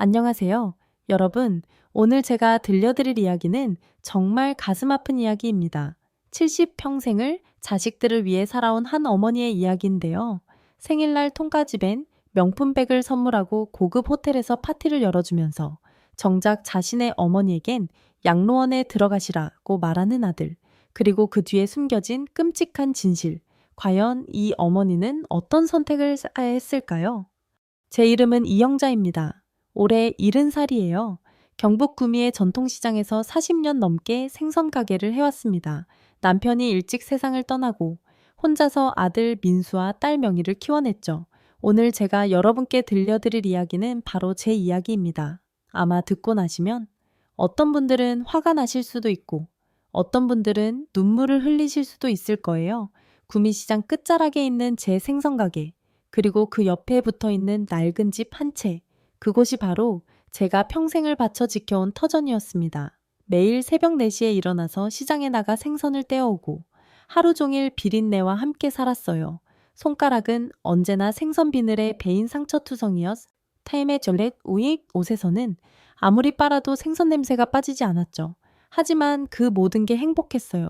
안녕하세요. 여러분, 오늘 제가 들려드릴 이야기는 정말 가슴 아픈 이야기입니다. 70평생을 자식들을 위해 살아온 한 어머니의 이야기인데요. 생일날 통가집엔 명품백을 선물하고 고급 호텔에서 파티를 열어주면서 정작 자신의 어머니에겐 양로원에 들어가시라고 말하는 아들, 그리고 그 뒤에 숨겨진 끔찍한 진실. 과연 이 어머니는 어떤 선택을 했을까요? 제 이름은 이영자입니다. 올해 70살이에요. 경북 구미의 전통시장에서 40년 넘게 생선 가게를 해왔습니다. 남편이 일찍 세상을 떠나고 혼자서 아들 민수와 딸 명희를 키워냈죠. 오늘 제가 여러분께 들려드릴 이야기는 바로 제 이야기입니다. 아마 듣고 나시면 어떤 분들은 화가 나실 수도 있고 어떤 분들은 눈물을 흘리실 수도 있을 거예요. 구미시장 끝자락에 있는 제 생선 가게, 그리고 그 옆에 붙어 있는 낡은 집 한 채. 그곳이 바로 제가 평생을 바쳐 지켜온 터전이었습니다. 매일 새벽 4시에 일어나서 시장에 나가 생선을 떼어오고 하루 종일 비린내와 함께 살았어요. 손가락은 언제나 생선 비늘에 베인 상처투성이었. 타임의 전렛 우익 옷에서는 아무리 빨아도 생선 냄새가 빠지지 않았죠. 하지만 그 모든 게 행복했어요.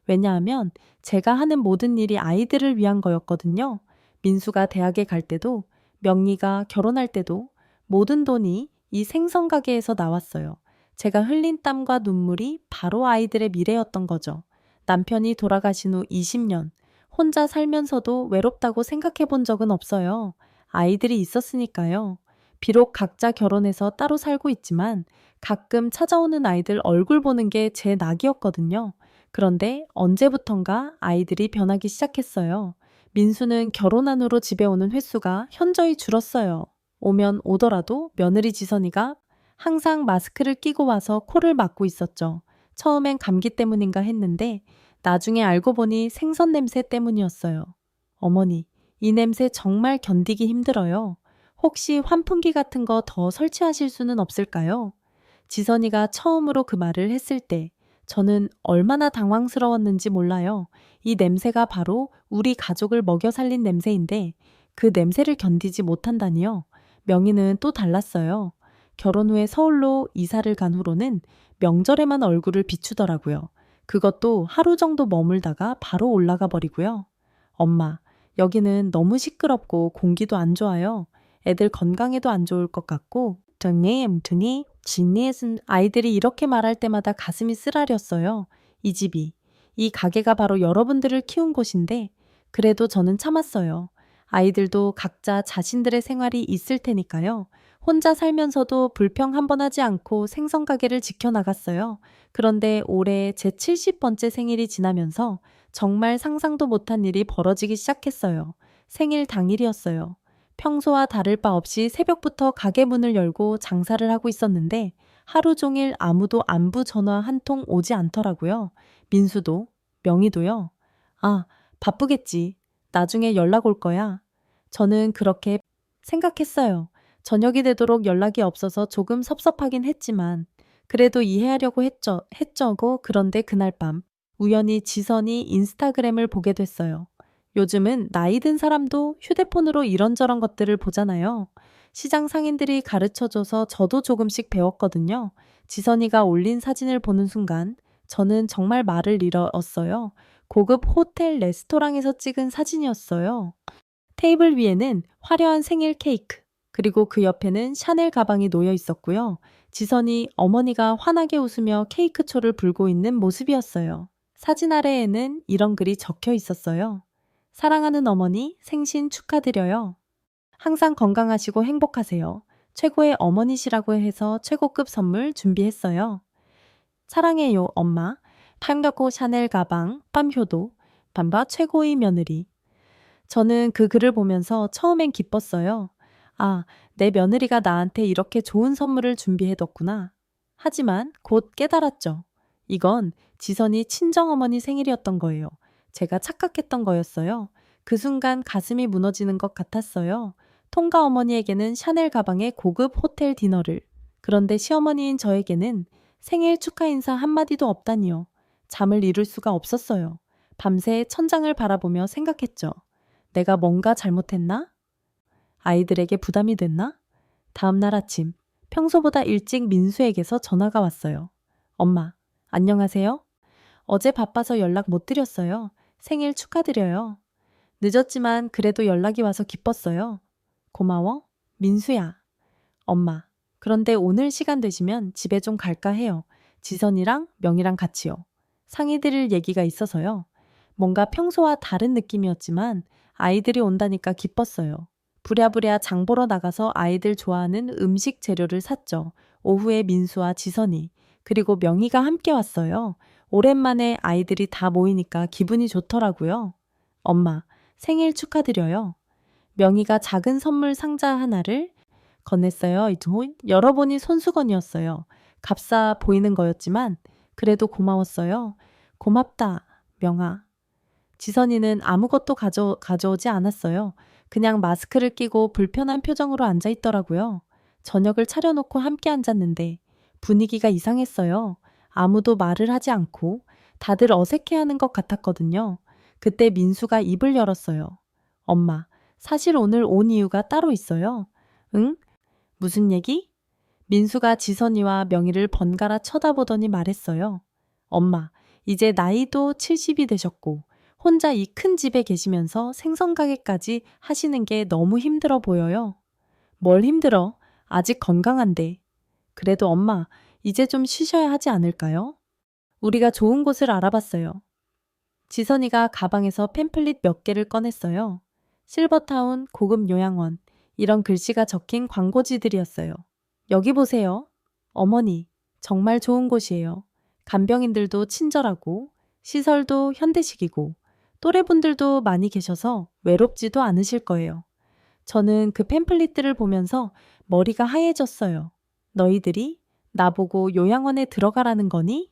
왜냐하면 제가 하는 모든 일이 아이들을 위한 거였거든요. 민수가 대학에 갈 때도, 명리가 결혼할 때도 모든 돈이 이 생선 가게에서 나왔어요. 제가 흘린 땀과 눈물이 바로 아이들의 미래였던 거죠. 남편이 돌아가신 후 20년, 혼자 살면서도 외롭다고 생각해 본 적은 없어요. 아이들이 있었으니까요. 비록 각자 결혼해서 따로 살고 있지만 가끔 찾아오는 아이들 얼굴 보는 게 제 낙이었거든요. 그런데 언제부턴가 아이들이 변하기 시작했어요. 민수는 결혼한 후로 집에 오는 횟수가 현저히 줄었어요. 오면 오더라도 며느리 지선이가 항상 마스크를 끼고 와서 코를 막고 있었죠. 처음엔 감기 때문인가 했는데 나중에 알고 보니 생선 냄새 때문이었어요. 어머니, 이 냄새 정말 견디기 힘들어요. 혹시 환풍기 같은 거 더 설치하실 수는 없을까요? 지선이가 처음으로 그 말을 했을 때 저는 얼마나 당황스러웠는지 몰라요. 이 냄새가 바로 우리 가족을 먹여 살린 냄새인데 그 냄새를 견디지 못한다니요. 명희는 또 달랐어요. 결혼 후에 서울로 이사를 간 후로는 명절에만 얼굴을 비추더라고요. 그것도 하루 정도 머물다가 바로 올라가 버리고요. 엄마, 여기는 너무 시끄럽고 공기도 안 좋아요. 애들 건강에도 안 좋을 것 같고 등이 진리에선 아이들이 이렇게 말할 때마다 가슴이 쓰라렸어요. 이 집이, 이 가게가 바로 여러분들을 키운 곳인데 그래도 저는 참았어요. 아이들도 각자 자신들의 생활이 있을 테니까요. 혼자 살면서도 불평 한 번 하지 않고 생선 가게를 지켜나갔어요. 그런데 올해 제 70번째 생일이 지나면서 정말 상상도 못한 일이 벌어지기 시작했어요. 생일 당일이었어요. 평소와 다를 바 없이 새벽부터 가게 문을 열고 장사를 하고 있었는데 하루 종일 아무도 안부 전화 한 통 오지 않더라고요. 민수도, 명희도요. 아, 바쁘겠지. 나중에 연락 올 거야. 저는 그렇게 생각했어요. 저녁이 되도록 연락이 없어서 조금 섭섭하긴 했지만 그래도 이해하려고 했죠고. 그런데 그날 밤 우연히 지선이 인스타그램을 보게 됐어요. 요즘은 나이 든 사람도 휴대폰으로 이런저런 것들을 보잖아요. 시장 상인들이 가르쳐줘서 저도 조금씩 배웠거든요. 지선이가 올린 사진을 보는 순간 저는 정말 말을 잃었어요. 고급 호텔 레스토랑에서 찍은 사진이었어요. 테이블 위에는 화려한 생일 케이크, 그리고 그 옆에는 샤넬 가방이 놓여 있었고요. 지선이 어머니가 환하게 웃으며 케이크초를 불고 있는 모습이었어요. 사진 아래에는 이런 글이 적혀 있었어요. 사랑하는 어머니, 생신 축하드려요. 항상 건강하시고 행복하세요. 최고의 어머니시라고 해서 최고급 선물 준비했어요. 사랑해요, 엄마. 판격호 샤넬 가방, 빰효도, 밤바 최고의 며느리. 저는 그 글을 보면서 처음엔 기뻤어요. 아, 내 며느리가 나한테 이렇게 좋은 선물을 준비해뒀구나. 하지만 곧 깨달았죠. 이건 지선이 친정어머니 생일이었던 거예요. 제가 착각했던 거였어요. 그 순간 가슴이 무너지는 것 같았어요. 통가 어머니에게는 샤넬 가방에 고급 호텔 디너를, 그런데 시어머니인 저에게는 생일 축하 인사 한마디도 없다니요. 잠을 이룰 수가 없었어요. 밤새 천장을 바라보며 생각했죠. 내가 뭔가 잘못했나? 아이들에게 부담이 됐나? 다음 날 아침 평소보다 일찍 민수에게서 전화가 왔어요. 엄마, 안녕하세요? 어제 바빠서 연락 못 드렸어요. 생일 축하드려요. 늦었지만 그래도 연락이 와서 기뻤어요. 고마워. 민수야. 엄마. 그런데 오늘 시간 되시면 집에 좀 갈까 해요. 지선이랑 명이랑 같이요. 상의 드릴 얘기가 있어서요. 뭔가 평소와 다른 느낌이었지만 아이들이 온다니까 기뻤어요. 부랴부랴 장 보러 나가서 아이들 좋아하는 음식 재료를 샀죠. 오후에 민수와 지선이 그리고 명희가 함께 왔어요. 오랜만에 아이들이 다 모이니까 기분이 좋더라고요. 엄마, 생일 축하드려요. 명희가 작은 선물 상자 하나를 건넸어요. 열어보니 손수건이었어요. 값싸 보이는 거였지만 그래도 고마웠어요. 고맙다, 명아. 지선이는 아무것도 가져오지 않았어요. 그냥 마스크를 끼고 불편한 표정으로 앉아 있더라고요. 저녁을 차려놓고 함께 앉았는데 분위기가 이상했어요. 아무도 말을 하지 않고 다들 어색해하는 것 같았거든요. 그때 민수가 입을 열었어요. 엄마, 사실 오늘 온 이유가 따로 있어요. 응? 무슨 얘기? 민수가 지선이와 명희를 번갈아 쳐다보더니 말했어요. 엄마, 이제 나이도 70이 되셨고 혼자 이 큰 집에 계시면서 생선가게까지 하시는 게 너무 힘들어 보여요. 뭘 힘들어? 아직 건강한데. 그래도 엄마, 이제 좀 쉬셔야 하지 않을까요? 우리가 좋은 곳을 알아봤어요. 지선이가 가방에서 팸플릿 몇 개를 꺼냈어요. 실버타운 고급 요양원, 이런 글씨가 적힌 광고지들이었어요. 여기 보세요. 어머니, 정말 좋은 곳이에요. 간병인들도 친절하고 시설도 현대식이고 또래분들도 많이 계셔서 외롭지도 않으실 거예요. 저는 그 팸플릿들을 보면서 머리가 하얘졌어요. 너희들이 나보고 요양원에 들어가라는 거니?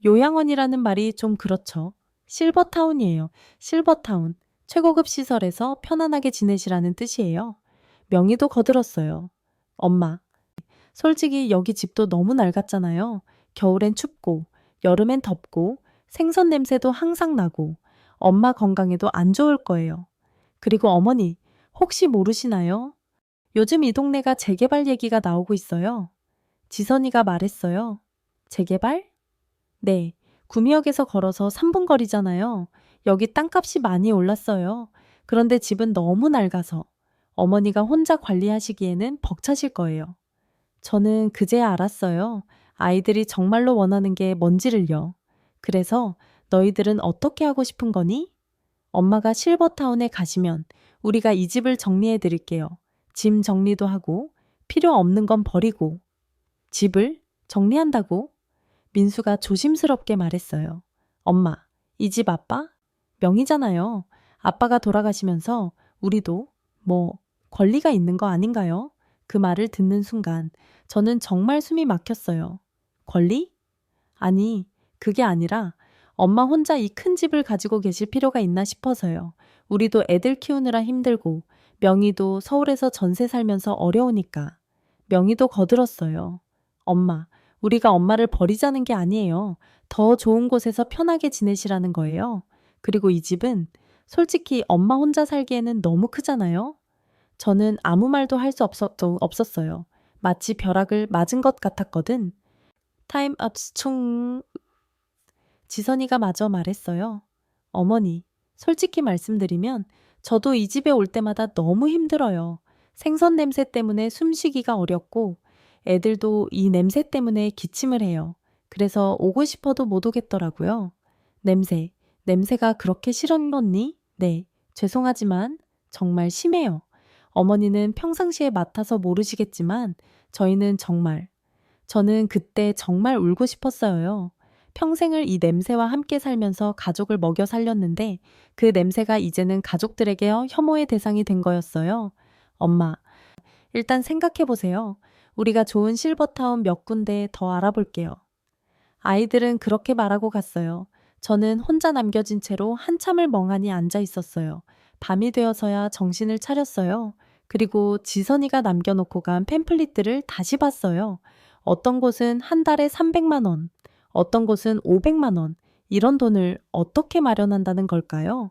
요양원이라는 말이 좀 그렇죠. 실버타운이에요. 실버타운. 최고급 시설에서 편안하게 지내시라는 뜻이에요. 명희도 거들었어요. 엄마, 솔직히 여기 집도 너무 낡았잖아요. 겨울엔 춥고, 여름엔 덥고, 생선 냄새도 항상 나고, 엄마 건강에도 안 좋을 거예요. 그리고 어머니, 혹시 모르시나요? 요즘 이 동네가 재개발 얘기가 나오고 있어요. 지선이가 말했어요. 재개발? 네, 구미역에서 걸어서 3분 거리잖아요. 여기 땅값이 많이 올랐어요. 그런데 집은 너무 낡아서 어머니가 혼자 관리하시기에는 벅차실 거예요. 저는 그제야 알았어요. 아이들이 정말로 원하는 게 뭔지를요. 그래서 너희들은 어떻게 하고 싶은 거니? 엄마가 실버타운에 가시면 우리가 이 집을 정리해 드릴게요. 짐 정리도 하고 필요 없는 건 버리고. 집을 정리한다고? 민수가 조심스럽게 말했어요. 엄마, 이 집 아빠? 명의잖아요. 아빠가 돌아가시면서 우리도 권리가 있는 거 아닌가요? 그 말을 듣는 순간 저는 정말 숨이 막혔어요. 권리? 아니, 그게 아니라 엄마 혼자 이 큰 집을 가지고 계실 필요가 있나 싶어서요. 우리도 애들 키우느라 힘들고 명희도 서울에서 전세 살면서 어려우니까. 명희도 거들었어요. 엄마, 우리가 엄마를 버리자는 게 아니에요. 더 좋은 곳에서 편하게 지내시라는 거예요. 그리고 이 집은 솔직히 엄마 혼자 살기에는 너무 크잖아요. 저는 아무 말도 할 수 없었어요. 마치 벼락을 맞은 것 같았거든. 타임 업스충. 지선이가 마저 말했어요. 어머니, 솔직히 말씀드리면 저도 이 집에 올 때마다 너무 힘들어요. 생선 냄새 때문에 숨쉬기가 어렵고 애들도 이 냄새 때문에 기침을 해요. 그래서 오고 싶어도 못 오겠더라고요. 냄새가 그렇게 싫은 거니? 네, 죄송하지만 정말 심해요. 어머니는 평상시에 맡아서 모르시겠지만 저는 그때 정말 울고 싶었어요. 평생을 이 냄새와 함께 살면서 가족을 먹여 살렸는데 그 냄새가 이제는 가족들에게 혐오의 대상이 된 거였어요. 엄마, 일단 생각해 보세요. 우리가 좋은 실버타운 몇 군데 더 알아볼게요. 아이들은 그렇게 말하고 갔어요. 저는 혼자 남겨진 채로 한참을 멍하니 앉아 있었어요. 밤이 되어서야 정신을 차렸어요. 그리고 지선이가 남겨놓고 간 팸플릿들을 다시 봤어요. 어떤 곳은 한 달에 300만 원, 어떤 곳은 500만 원, 이런 돈을 어떻게 마련한다는 걸까요?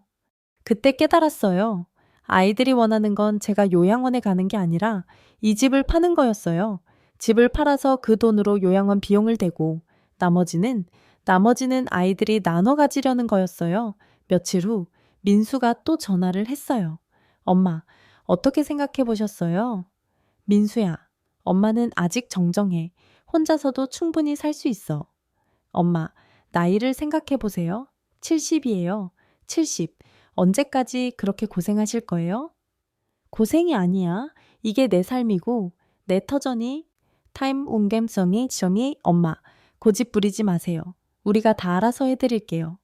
그때 깨달았어요. 아이들이 원하는 건 제가 요양원에 가는 게 아니라 이 집을 파는 거였어요. 집을 팔아서 그 돈으로 요양원 비용을 대고 나머지는 아이들이 나눠 가지려는 거였어요. 며칠 후 민수가 또 전화를 했어요. 엄마, 어떻게 생각해 보셨어요? 민수야, 엄마는 아직 정정해. 혼자서도 충분히 살 수 있어. 엄마, 나이를 생각해 보세요. 70이에요. 70. 언제까지 그렇게 고생하실 거예요? 고생이 아니야. 이게 내 삶이고 내 터전이 타임 옹갬성이 점이 엄마. 고집 부리지 마세요. 우리가 다 알아서 해드릴게요.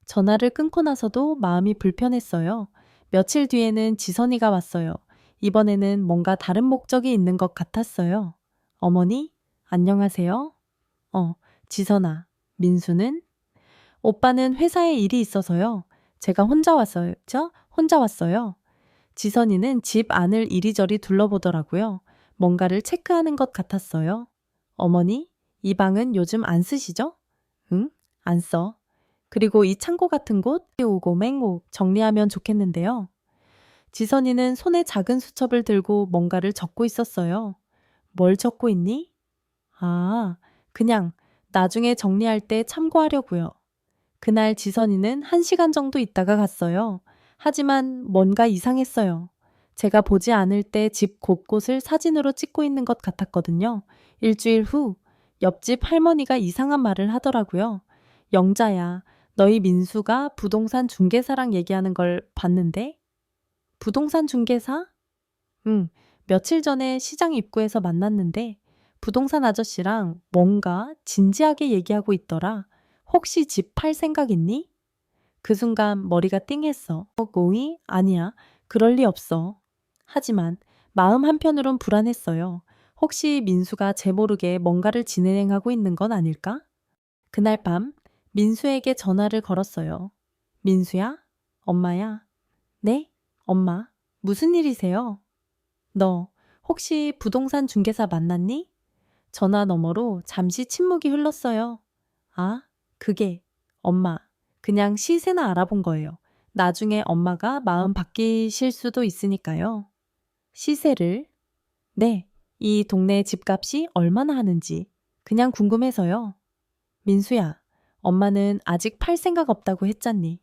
전화를 끊고 나서도 마음이 불편했어요. 며칠 뒤에는 지선이가 왔어요. 이번에는 뭔가 다른 목적이 있는 것 같았어요. 어머니, 안녕하세요. 지선아, 민수는? 오빠는 회사에 일이 있어서요. 제가 혼자 왔어요. 혼자 왔어요. 지선이는 집 안을 이리저리 둘러보더라고요. 뭔가를 체크하는 것 같았어요. 어머니, 이 방은 요즘 안 쓰시죠? 응? 안 써. 그리고 이 창고 같은 곳 오고 맹고 정리하면 좋겠는데요. 지선이는 손에 작은 수첩을 들고 뭔가를 적고 있었어요. 뭘 적고 있니? 아, 그냥 나중에 정리할 때 참고하려고요. 그날 지선이는 1시간 정도 있다가 갔어요. 하지만 뭔가 이상했어요. 제가 보지 않을 때 집 곳곳을 사진으로 찍고 있는 것 같았거든요. 일주일 후 옆집 할머니가 이상한 말을 하더라고요. 영자야, 너희 민수가 부동산 중개사랑 얘기하는 걸 봤는데? 부동산 중개사? 응, 며칠 전에 시장 입구에서 만났는데 부동산 아저씨랑 뭔가 진지하게 얘기하고 있더라. 혹시 집 팔 생각 있니? 그 순간 머리가 띵했어. 고이? 아니야. 그럴 리 없어. 하지만 마음 한편으론 불안했어요. 혹시 민수가 제 모르게 뭔가를 진행하고 있는 건 아닐까? 그날 밤 민수에게 전화를 걸었어요. 민수야? 엄마야? 네? 엄마. 무슨 일이세요? 너 혹시 부동산 중개사 만났니? 전화 너머로 잠시 침묵이 흘렀어요. 아, 그게 엄마. 그냥 시세나 알아본 거예요. 나중에 엄마가 마음 바뀌실 수도 있으니까요. 시세를? 네, 이 동네 집값이 얼마나 하는지 그냥 궁금해서요. 민수야, 엄마는 아직 팔 생각 없다고 했잖니.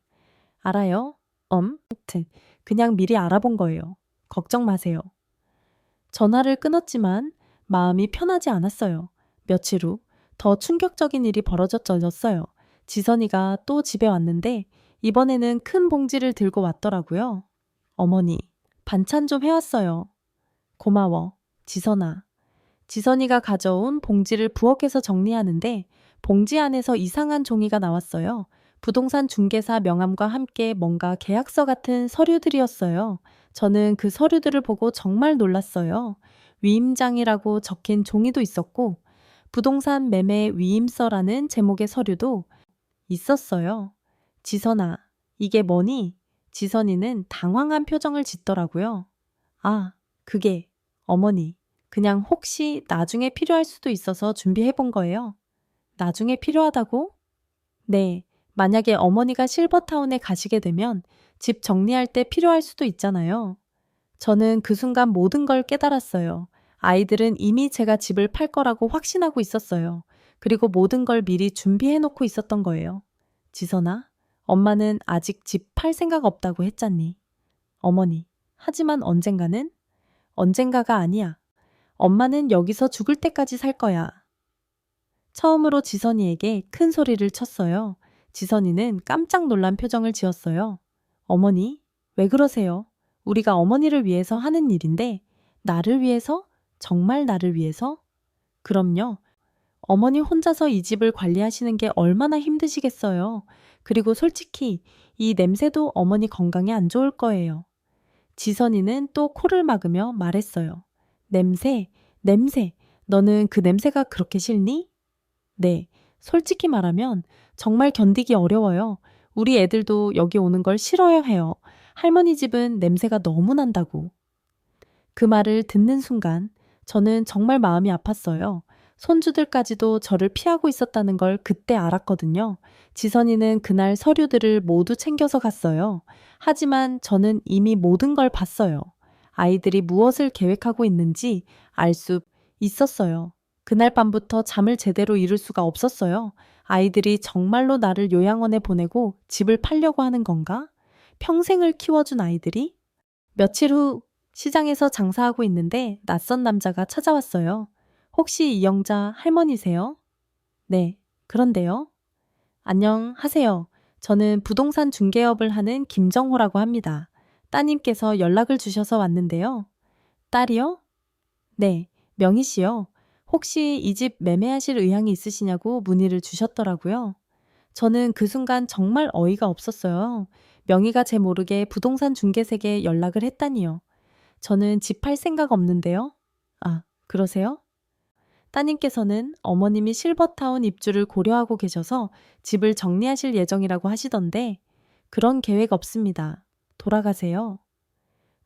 알아요? 하여튼 그냥 미리 알아본 거예요. 걱정 마세요. 전화를 끊었지만 마음이 편하지 않았어요. 며칠 후 더 충격적인 일이 벌어졌어요. 지선이가 또 집에 왔는데 이번에는 큰 봉지를 들고 왔더라고요. 어머니, 반찬 좀 해왔어요. 고마워, 지선아. 지선이가 가져온 봉지를 부엌에서 정리하는데 봉지 안에서 이상한 종이가 나왔어요. 부동산 중개사 명함과 함께 뭔가 계약서 같은 서류들이었어요. 저는 그 서류들을 보고 정말 놀랐어요. 위임장이라고 적힌 종이도 있었고 부동산 매매 위임서라는 제목의 서류도 있었어요. 지선아, 이게 뭐니? 지선이는 당황한 표정을 짓더라고요. 아, 그게 어머니, 그냥 혹시 나중에 필요할 수도 있어서 준비해 본 거예요. 나중에 필요하다고? 네, 만약에 어머니가 실버타운에 가시게 되면 집 정리할 때 필요할 수도 있잖아요. 저는 그 순간 모든 걸 깨달았어요. 아이들은 이미 제가 집을 팔 거라고 확신하고 있었어요. 그리고 모든 걸 미리 준비해 놓고 있었던 거예요. 지선아, 엄마는 아직 집 팔 생각 없다고 했잖니. 어머니, 하지만 언젠가는? 언젠가가 아니야. 엄마는 여기서 죽을 때까지 살 거야. 처음으로 지선이에게 큰 소리를 쳤어요. 지선이는 깜짝 놀란 표정을 지었어요. 어머니, 왜 그러세요? 우리가 어머니를 위해서 하는 일인데, 나를 위해서? 정말 나를 위해서? 그럼요. 어머니 혼자서 이 집을 관리하시는 게 얼마나 힘드시겠어요. 그리고 솔직히 이 냄새도 어머니 건강에 안 좋을 거예요. 지선이는 또 코를 막으며 말했어요. 냄새, 냄새. 너는 그 냄새가 그렇게 싫니? 네, 솔직히 말하면 정말 견디기 어려워요. 우리 애들도 여기 오는 걸 싫어해요. 할머니 집은 냄새가 너무 난다고. 그 말을 듣는 순간 저는 정말 마음이 아팠어요. 손주들까지도 저를 피하고 있었다는 걸 그때 알았거든요. 지선이는 그날 서류들을 모두 챙겨서 갔어요. 하지만 저는 이미 모든 걸 봤어요. 아이들이 무엇을 계획하고 있는지 알 수 있었어요. 그날 밤부터 잠을 제대로 이룰 수가 없었어요. 아이들이 정말로 나를 요양원에 보내고 집을 팔려고 하는 건가? 평생을 키워준 아이들이? 며칠 후 시장에서 장사하고 있는데 낯선 남자가 찾아왔어요. 혹시 이영자 할머니세요? 네, 그런데요. 안녕하세요. 저는 부동산 중개업을 하는 김정호라고 합니다. 따님께서 연락을 주셔서 왔는데요. 딸이요? 네, 명희 씨요. 혹시 이 집 매매하실 의향이 있으시냐고 문의를 주셨더라고요. 저는 그 순간 정말 어이가 없었어요. 명희가 제 모르게 부동산 중개색에 연락을 했다니요. 저는 집 팔 생각 없는데요. 아, 그러세요? 따님께서는 어머님이 실버타운 입주를 고려하고 계셔서 집을 정리하실 예정이라고 하시던데 그런 계획 없습니다. 돌아가세요.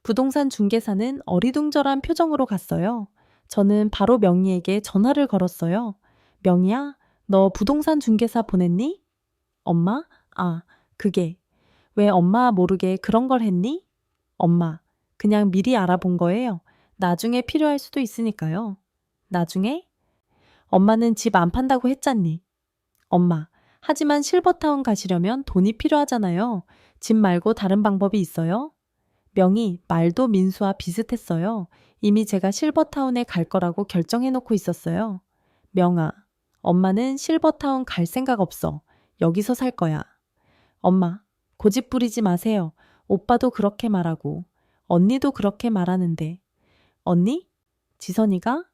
부동산 중개사는 어리둥절한 표정으로 갔어요. 저는 바로 명희에게 전화를 걸었어요. 명희야, 너 부동산 중개사 보냈니? 엄마? 아, 그게. 왜 엄마 모르게 그런 걸 했니? 엄마, 그냥 미리 알아본 거예요. 나중에 필요할 수도 있으니까요. 나중에? 엄마는 집 안 판다고 했잖니. 엄마, 하지만 실버타운 가시려면 돈이 필요하잖아요. 집 말고 다른 방법이 있어요? 명희, 말도 민수와 비슷했어요. 이미 제가 실버타운에 갈 거라고 결정해 놓고 있었어요. 명아, 엄마는 실버타운 갈 생각 없어. 여기서 살 거야. 엄마, 고집 부리지 마세요. 오빠도 그렇게 말하고, 언니도 그렇게 말하는데. 언니? 지선이가?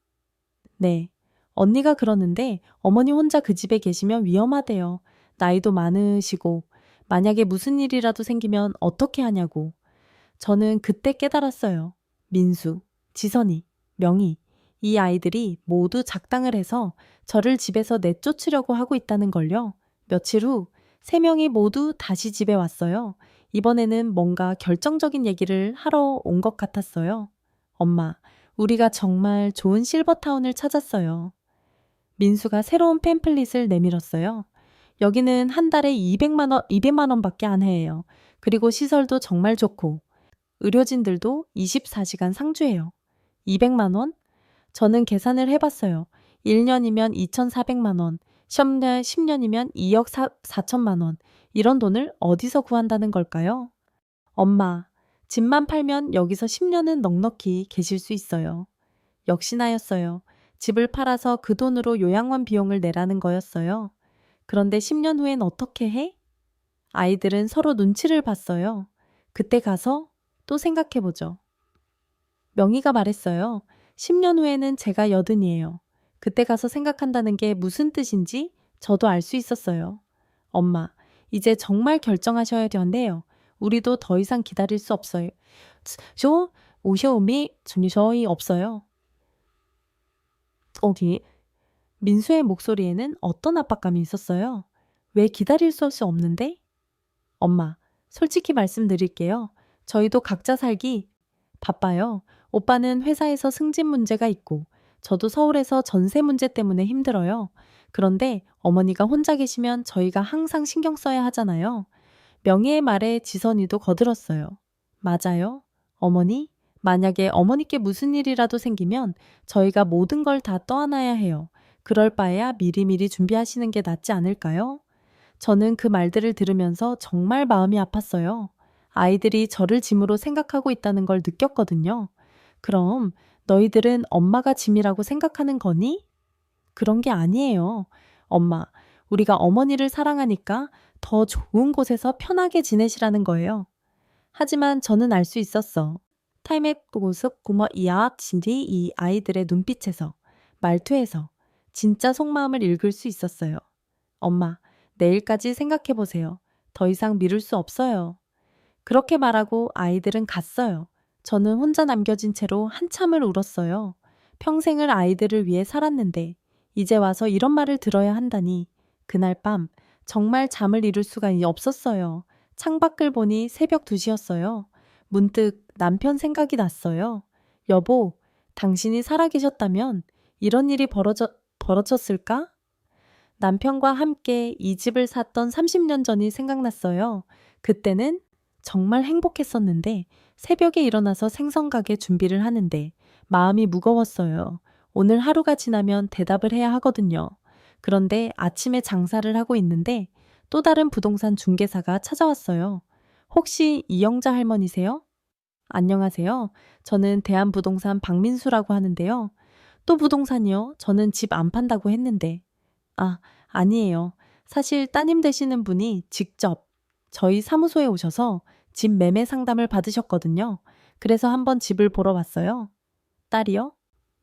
네. 언니가 그러는데 어머니 혼자 그 집에 계시면 위험하대요. 나이도 많으시고, 만약에 무슨 일이라도 생기면 어떻게 하냐고. 저는 그때 깨달았어요. 민수, 지선이, 명희, 이 아이들이 모두 작당을 해서 저를 집에서 내쫓으려고 하고 있다는 걸요. 며칠 후, 세 명이 모두 다시 집에 왔어요. 이번에는 뭔가 결정적인 얘기를 하러 온 것 같았어요. 엄마, 우리가 정말 좋은 실버타운을 찾았어요. 민수가 새로운 팸플릿을 내밀었어요. 여기는 한 달에 200만 원밖에 안 해요. 그리고 시설도 정말 좋고, 의료진들도 24시간 상주해요. 200만 원? 저는 계산을 해봤어요. 1년이면 2,400만 원, 10년이면 2억 4천만 원. 이런 돈을 어디서 구한다는 걸까요? 엄마, 집만 팔면 여기서 10년은 넉넉히 계실 수 있어요. 역시나였어요. 집을 팔아서 그 돈으로 요양원 비용을 내라는 거였어요. 그런데 10년 후엔 어떻게 해? 아이들은 서로 눈치를 봤어요. 그때 가서 또 생각해보죠. 명희가 말했어요. 10년 후에는 제가 80이에요. 그때 가서 생각한다는 게 무슨 뜻인지 저도 알 수 있었어요. 엄마, 이제 정말 결정하셔야 되는데요. 우리도 더 이상 기다릴 수 없어요. 저 오셔움이 저희 없어요. 어디? 민수의 목소리에는 어떤 압박감이 있었어요. 왜 기다릴 수 없는데? 엄마, 솔직히 말씀드릴게요. 저희도 각자 살기 바빠요. 오빠는 회사에서 승진 문제가 있고, 저도 서울에서 전세 문제 때문에 힘들어요. 그런데 어머니가 혼자 계시면 저희가 항상 신경 써야 하잖아요. 명희의 말에 지선이도 거들었어요. 맞아요. 어머니, 만약에 어머니께 무슨 일이라도 생기면 저희가 모든 걸 다 떠안아야 해요. 그럴 바에야 미리미리 준비하시는 게 낫지 않을까요? 저는 그 말들을 들으면서 정말 마음이 아팠어요. 아이들이 저를 짐으로 생각하고 있다는 걸 느꼈거든요. 그럼 너희들은 엄마가 짐이라고 생각하는 거니? 그런 게 아니에요. 엄마, 우리가 어머니를 사랑하니까 더 좋은 곳에서 편하게 지내시라는 거예요. 하지만 저는 알 수 있었어. 타임의 고습 구머 이야 진리 이 아이들의 눈빛에서, 말투에서 진짜 속마음을 읽을 수 있었어요. 엄마, 내일까지 생각해보세요. 더 이상 미룰 수 없어요. 그렇게 말하고 아이들은 갔어요. 저는 혼자 남겨진 채로 한참을 울었어요. 평생을 아이들을 위해 살았는데 이제 와서 이런 말을 들어야 한다니. 그날 밤 정말 잠을 이룰 수가 없었어요. 창밖을 보니 새벽 2시였어요. 문득 남편 생각이 났어요. 여보, 당신이 살아계셨다면 이런 일이 벌어졌을까? 남편과 함께 이 집을 샀던 30년 전이 생각났어요. 그때는 정말 행복했었는데 새벽에 일어나서 생선가게 준비를 하는데 마음이 무거웠어요. 오늘 하루가 지나면 대답을 해야 하거든요. 그런데 아침에 장사를 하고 있는데 또 다른 부동산 중개사가 찾아왔어요. 혹시 이영자 할머니세요? 안녕하세요. 저는 대한부동산 박민수라고 하는데요. 또 부동산이요? 저는 집 안 판다고 했는데. 아, 아니에요. 사실 따님 되시는 분이 직접 저희 사무소에 오셔서 집 매매 상담을 받으셨거든요. 그래서 한번 집을 보러 왔어요. 딸이요?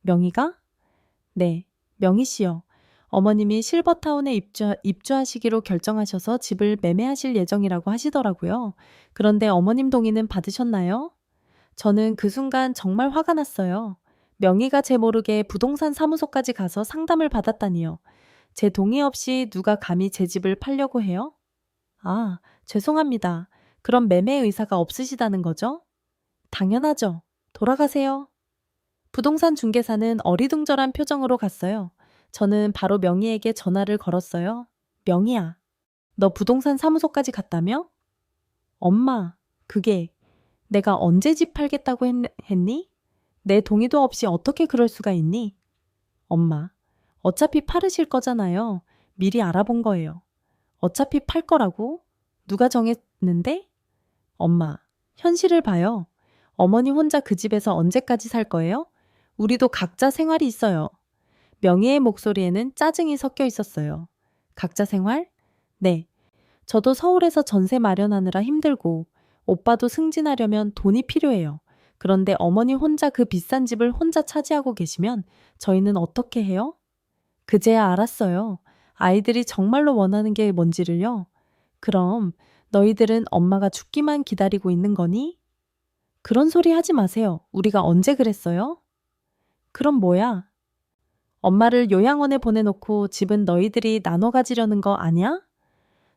명희가? 네, 명희 씨요. 어머님이 실버타운에 입주하시기로 결정하셔서 집을 매매하실 예정이라고 하시더라고요. 그런데 어머님 동의는 받으셨나요? 저는 그 순간 정말 화가 났어요. 명의가 제 모르게 부동산 사무소까지 가서 상담을 받았다니요. 제 동의 없이 누가 감히 제 집을 팔려고 해요? 아, 죄송합니다. 그럼 매매 의사가 없으시다는 거죠? 당연하죠. 돌아가세요. 부동산 중개사는 어리둥절한 표정으로 갔어요. 저는 바로 명희에게 전화를 걸었어요. 명희야, 너 부동산 사무소까지 갔다며? 엄마, 그게 내가 언제 집 팔겠다고 했니? 내 동의도 없이 어떻게 그럴 수가 있니? 엄마, 어차피 팔으실 거잖아요. 미리 알아본 거예요. 어차피 팔 거라고? 누가 정했는데? 엄마, 현실을 봐요. 어머니 혼자 그 집에서 언제까지 살 거예요? 우리도 각자 생활이 있어요. 명희의 목소리에는 짜증이 섞여 있었어요. 각자 생활? 네. 저도 서울에서 전세 마련하느라 힘들고 오빠도 승진하려면 돈이 필요해요. 그런데 어머니 혼자 그 비싼 집을 혼자 차지하고 계시면 저희는 어떻게 해요? 그제야 알았어요. 아이들이 정말로 원하는 게 뭔지를요. 그럼 너희들은 엄마가 죽기만 기다리고 있는 거니? 그런 소리 하지 마세요. 우리가 언제 그랬어요? 그럼 뭐야? 엄마를 요양원에 보내놓고 집은 너희들이 나눠 가지려는 거 아니야?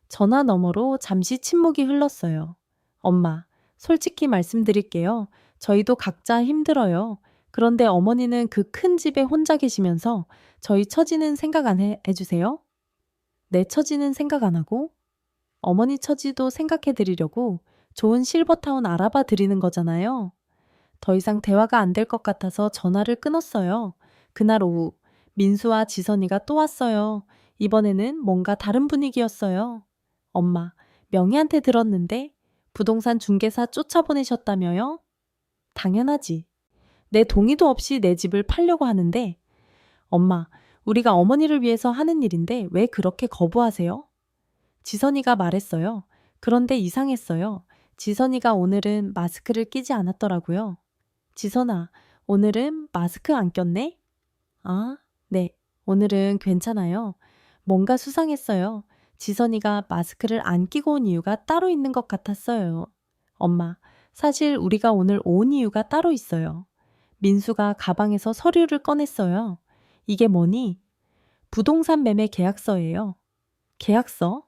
전화 너머로 잠시 침묵이 흘렀어요. 엄마, 솔직히 말씀드릴게요. 저희도 각자 힘들어요. 그런데 어머니는 그 큰 집에 혼자 계시면서 저희 처지는 생각 안 해주세요? 내 처지는 생각 안 하고? 어머니 처지도 생각해 드리려고 좋은 실버타운 알아봐 드리는 거잖아요. 더 이상 대화가 안 될 것 같아서 전화를 끊었어요. 그날 오후 민수와 지선이가 또 왔어요. 이번에는 뭔가 다른 분위기였어요. 엄마, 명희한테 들었는데 부동산 중개사 쫓아보내셨다며요? 당연하지. 내 동의도 없이 내 집을 팔려고 하는데 엄마, 우리가 어머니를 위해서 하는 일인데 왜 그렇게 거부하세요? 지선이가 말했어요. 그런데 이상했어요. 지선이가 오늘은 마스크를 끼지 않았더라고요. 지선아, 오늘은 마스크 안 꼈네? 아, 네. 오늘은 괜찮아요. 뭔가 수상했어요. 지선이가 마스크를 안 끼고 온 이유가 따로 있는 것 같았어요. 엄마, 사실 우리가 오늘 온 이유가 따로 있어요. 민수가 가방에서 서류를 꺼냈어요. 이게 뭐니? 부동산 매매 계약서예요. 계약서?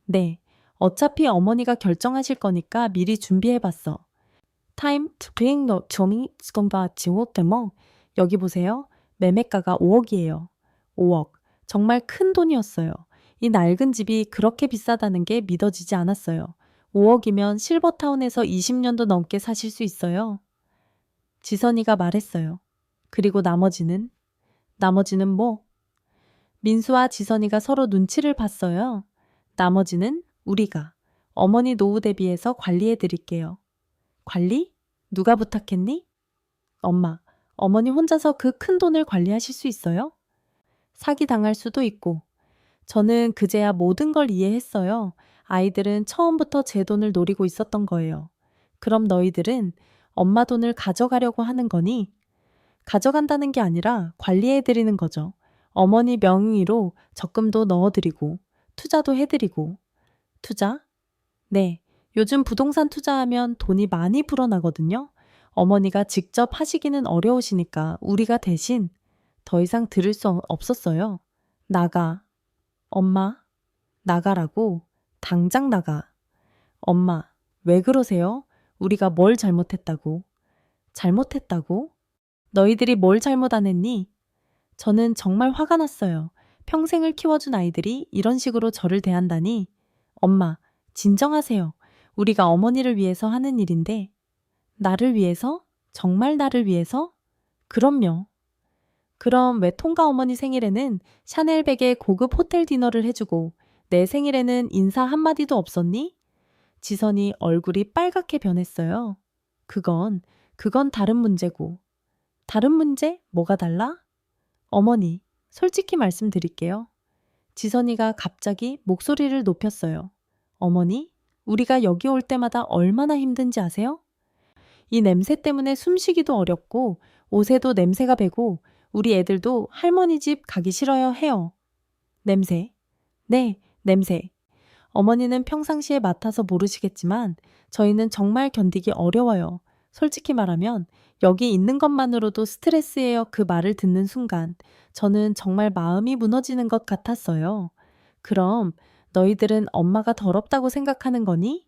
네. 어차피 어머니가 결정하실 거니까 미리 준비해봤어. 타임 투핑 점이 지금과 지워 때문 여기 보세요. 매매가가 5억이에요. 5억. 정말 큰 돈이었어요. 이 낡은 집이 그렇게 비싸다는 게 믿어지지 않았어요. 5억이면 실버타운에서 20년도 넘게 사실 수 있어요. 지선이가 말했어요. 그리고 나머지는 뭐? 민수와 지선이가 서로 눈치를 봤어요. 나머지는 우리가 어머니 노후 대비해서 관리해 드릴게요. 관리? 누가 부탁했니? 엄마, 어머니 혼자서 그 큰 돈을 관리하실 수 있어요? 사기 당할 수도 있고. 저는 그제야 모든 걸 이해했어요. 아이들은 처음부터 제 돈을 노리고 있었던 거예요. 그럼 너희들은 엄마 돈을 가져가려고 하는 거니? 가져간다는 게 아니라 관리해드리는 거죠. 어머니 명의로 적금도 넣어드리고, 투자도 해드리고. 투자? 네. 요즘 부동산 투자하면 돈이 많이 불어나거든요. 어머니가 직접 하시기는 어려우시니까 우리가 대신 더 이상 들을 수 없었어요. 나가. 엄마, 나가라고. 당장 나가. 엄마, 왜 그러세요? 우리가 뭘 잘못했다고? 잘못했다고? 너희들이 뭘 잘못 안 했니? 저는 정말 화가 났어요. 평생을 키워준 아이들이 이런 식으로 저를 대한다니. 엄마, 진정하세요. 우리가 어머니를 위해서 하는 일인데. 나를 위해서? 정말 나를 위해서? 그럼요. 그럼 왜 통가 어머니 생일에는 샤넬백에 고급 호텔 디너를 해주고 내 생일에는 인사 한마디도 없었니? 지선이 얼굴이 빨갛게 변했어요. 그건 다른 문제고. 다른 문제? 뭐가 달라? 어머니, 솔직히 말씀드릴게요. 지선이가 갑자기 목소리를 높였어요. 어머니, 우리가 여기 올 때마다 얼마나 힘든지 아세요? 이 냄새 때문에 숨쉬기도 어렵고 옷에도 냄새가 배고 우리 애들도 할머니 집 가기 싫어요 해요. 냄새. 네, 냄새. 어머니는 평상시에 맡아서 모르시겠지만 저희는 정말 견디기 어려워요. 솔직히 말하면 여기 있는 것만으로도 스트레스예요. 그 말을 듣는 순간 저는 정말 마음이 무너지는 것 같았어요. 그럼 너희들은 엄마가 더럽다고 생각하는 거니?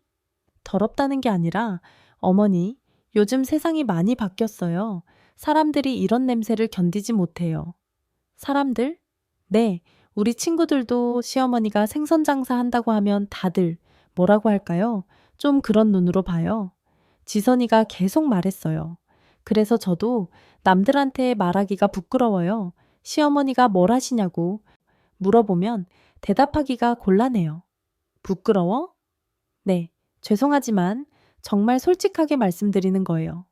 더럽다는 게 아니라 어머니, 요즘 세상이 많이 바뀌었어요. 사람들이 이런 냄새를 견디지 못해요. 사람들? 네, 우리 친구들도 시어머니가 생선 장사 한다고 하면 다들 뭐라고 할까요? 좀 그런 눈으로 봐요. 지선이가 계속 말했어요. 그래서 저도 남들한테 말하기가 부끄러워요. 시어머니가 뭘 하시냐고 물어보면 대답하기가 곤란해요. 부끄러워? 네, 죄송하지만 정말 솔직하게 말씀드리는 거예요.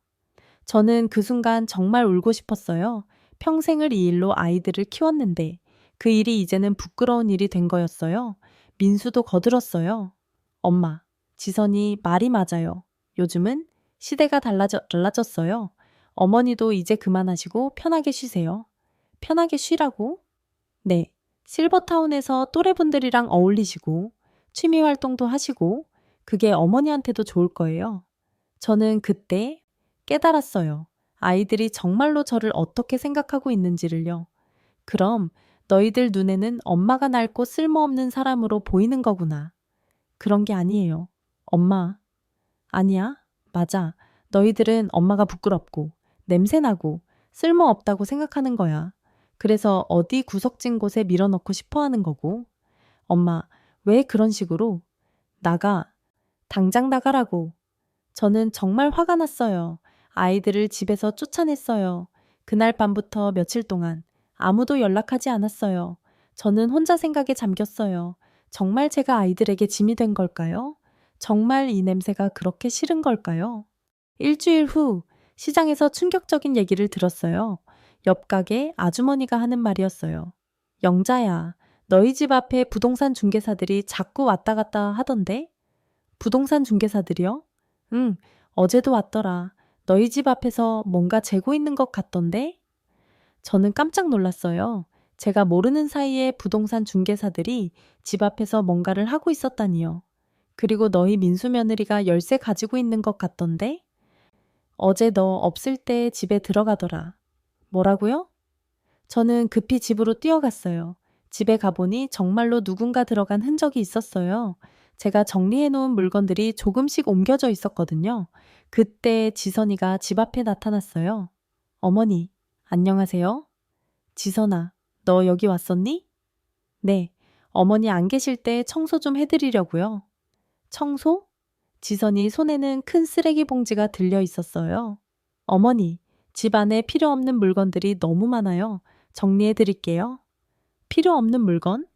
저는 그 순간 정말 울고 싶었어요. 평생을 이 일로 아이들을 키웠는데 그 일이 이제는 부끄러운 일이 된 거였어요. 민수도 거들었어요. 엄마, 지선이 말이 맞아요. 요즘은 시대가 달라졌어요. 어머니도 이제 그만하시고 편하게 쉬세요. 편하게 쉬라고? 네, 실버타운에서 또래분들이랑 어울리시고 취미 활동도 하시고 그게 어머니한테도 좋을 거예요. 저는 그때 깨달았어요. 아이들이 정말로 저를 어떻게 생각하고 있는지를요. 그럼 너희들 눈에는 엄마가 낡고 쓸모없는 사람으로 보이는 거구나. 그런 게 아니에요. 엄마. 아니야. 맞아. 너희들은 엄마가 부끄럽고 냄새나고 쓸모없다고 생각하는 거야. 그래서 어디 구석진 곳에 밀어넣고 싶어 하는 거고. 엄마, 왜 그런 식으로? 나가. 당장 나가라고. 저는 정말 화가 났어요. 아이들을 집에서 쫓아냈어요. 그날 밤부터 며칠 동안 아무도 연락하지 않았어요. 저는 혼자 생각에 잠겼어요. 정말 제가 아이들에게 짐이 된 걸까요? 정말 이 냄새가 그렇게 싫은 걸까요? 일주일 후 시장에서 충격적인 얘기를 들었어요. 옆 가게 아주머니가 하는 말이었어요. 영자야, 너희 집 앞에 부동산 중개사들이 자꾸 왔다 갔다 하던데? 부동산 중개사들이요? 응, 어제도 왔더라. 너희 집 앞에서 뭔가 재고 있는 것 같던데? 저는 깜짝 놀랐어요. 제가 모르는 사이에 부동산 중개사들이 집 앞에서 뭔가를 하고 있었다니요. 그리고 너희 민수 며느리가 열쇠 가지고 있는 것 같던데? 어제 너 없을 때 집에 들어가더라. 뭐라고요? 저는 급히 집으로 뛰어갔어요. 집에 가보니 정말로 누군가 들어간 흔적이 있었어요. 제가 정리해놓은 물건들이 조금씩 옮겨져 있었거든요. 그때 지선이가 집 앞에 나타났어요. 어머니, 안녕하세요. 지선아, 너 여기 왔었니? 네, 어머니 안 계실 때 청소 좀 해드리려고요. 청소? 지선이 손에는 큰 쓰레기 봉지가 들려 있었어요. 어머니, 집 안에 필요 없는 물건들이 너무 많아요. 정리해 드릴게요. 필요 없는 물건?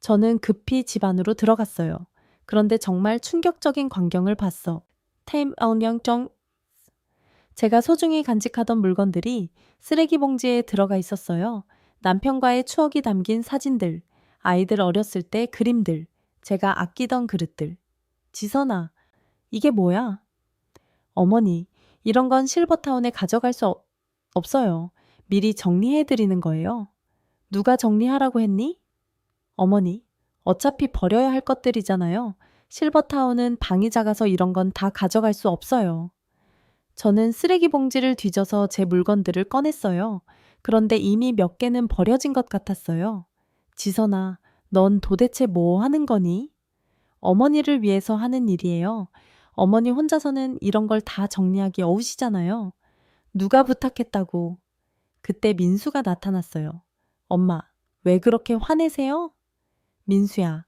저는 급히 집 안으로 들어갔어요. 그런데 정말 충격적인 광경을 봤어. 제가 소중히 간직하던 물건들이 쓰레기 봉지에 들어가 있었어요. 남편과의 추억이 담긴 사진들, 아이들 어렸을 때 그림들, 제가 아끼던 그릇들. 지선아, 이게 뭐야? 어머니, 이런 건 실버타운에 가져갈 수 없어요. 미리 정리해 드리는 거예요. 누가 정리하라고 했니? 어머니, 어차피 버려야 할 것들이잖아요. 실버타운은 방이 작아서 이런 건 다 가져갈 수 없어요. 저는 쓰레기 봉지를 뒤져서 제 물건들을 꺼냈어요. 그런데 이미 몇 개는 버려진 것 같았어요. 지선아, 넌 도대체 뭐 하는 거니? 어머니를 위해서 하는 일이에요. 어머니 혼자서는 이런 걸 다 정리하기 어우시잖아요. 누가 부탁했다고. 그때 민수가 나타났어요. 엄마, 왜 그렇게 화내세요? 민수야,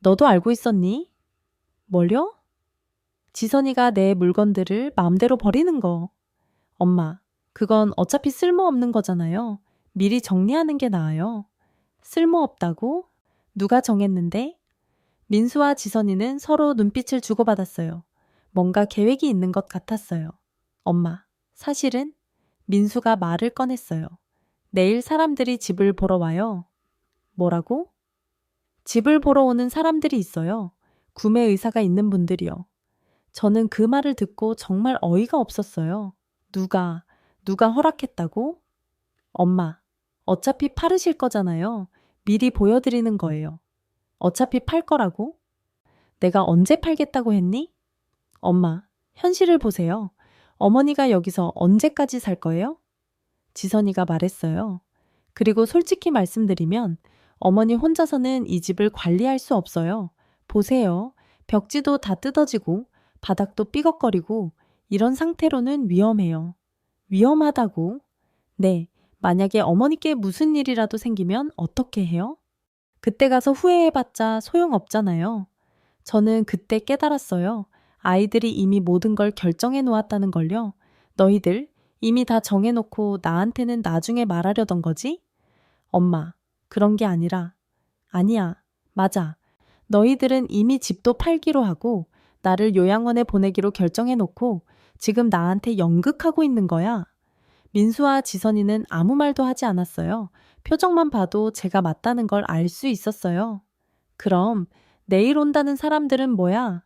너도 알고 있었니? 뭘요? 지선이가 내 물건들을 마음대로 버리는 거. 엄마, 그건 어차피 쓸모없는 거잖아요. 미리 정리하는 게 나아요. 쓸모없다고? 누가 정했는데? 민수와 지선이는 서로 눈빛을 주고받았어요. 뭔가 계획이 있는 것 같았어요. 엄마, 사실은 민수가 말을 꺼냈어요. 내일 사람들이 집을 보러 와요. 뭐라고? 집을 보러 오는 사람들이 있어요. 구매 의사가 있는 분들이요. 저는 그 말을 듣고 정말 어이가 없었어요. 누가 허락했다고? 엄마, 어차피 팔으실 거잖아요. 미리 보여드리는 거예요. 어차피 팔 거라고? 내가 언제 팔겠다고 했니? 엄마, 현실을 보세요. 어머니가 여기서 언제까지 살 거예요? 지선이가 말했어요. 그리고 솔직히 말씀드리면 어머니 혼자서는 이 집을 관리할 수 없어요. 보세요. 벽지도 다 뜯어지고 바닥도 삐걱거리고 이런 상태로는 위험해요. 위험하다고? 네. 만약에 어머니께 무슨 일이라도 생기면 어떻게 해요? 그때 가서 후회해봤자 소용없잖아요. 저는 그때 깨달았어요. 아이들이 이미 모든 걸 결정해 놓았다는 걸요. 너희들 이미 다 정해놓고 나한테는 나중에 말하려던 거지? 엄마, 그런 게 아니라. 아니야, 맞아. 너희들은 이미 집도 팔기로 하고 나를 요양원에 보내기로 결정해 놓고 지금 나한테 연극하고 있는 거야. 민수와 지선이는 아무 말도 하지 않았어요. 표정만 봐도 제가 맞다는 걸 알 수 있었어요. 그럼 내일 온다는 사람들은 뭐야?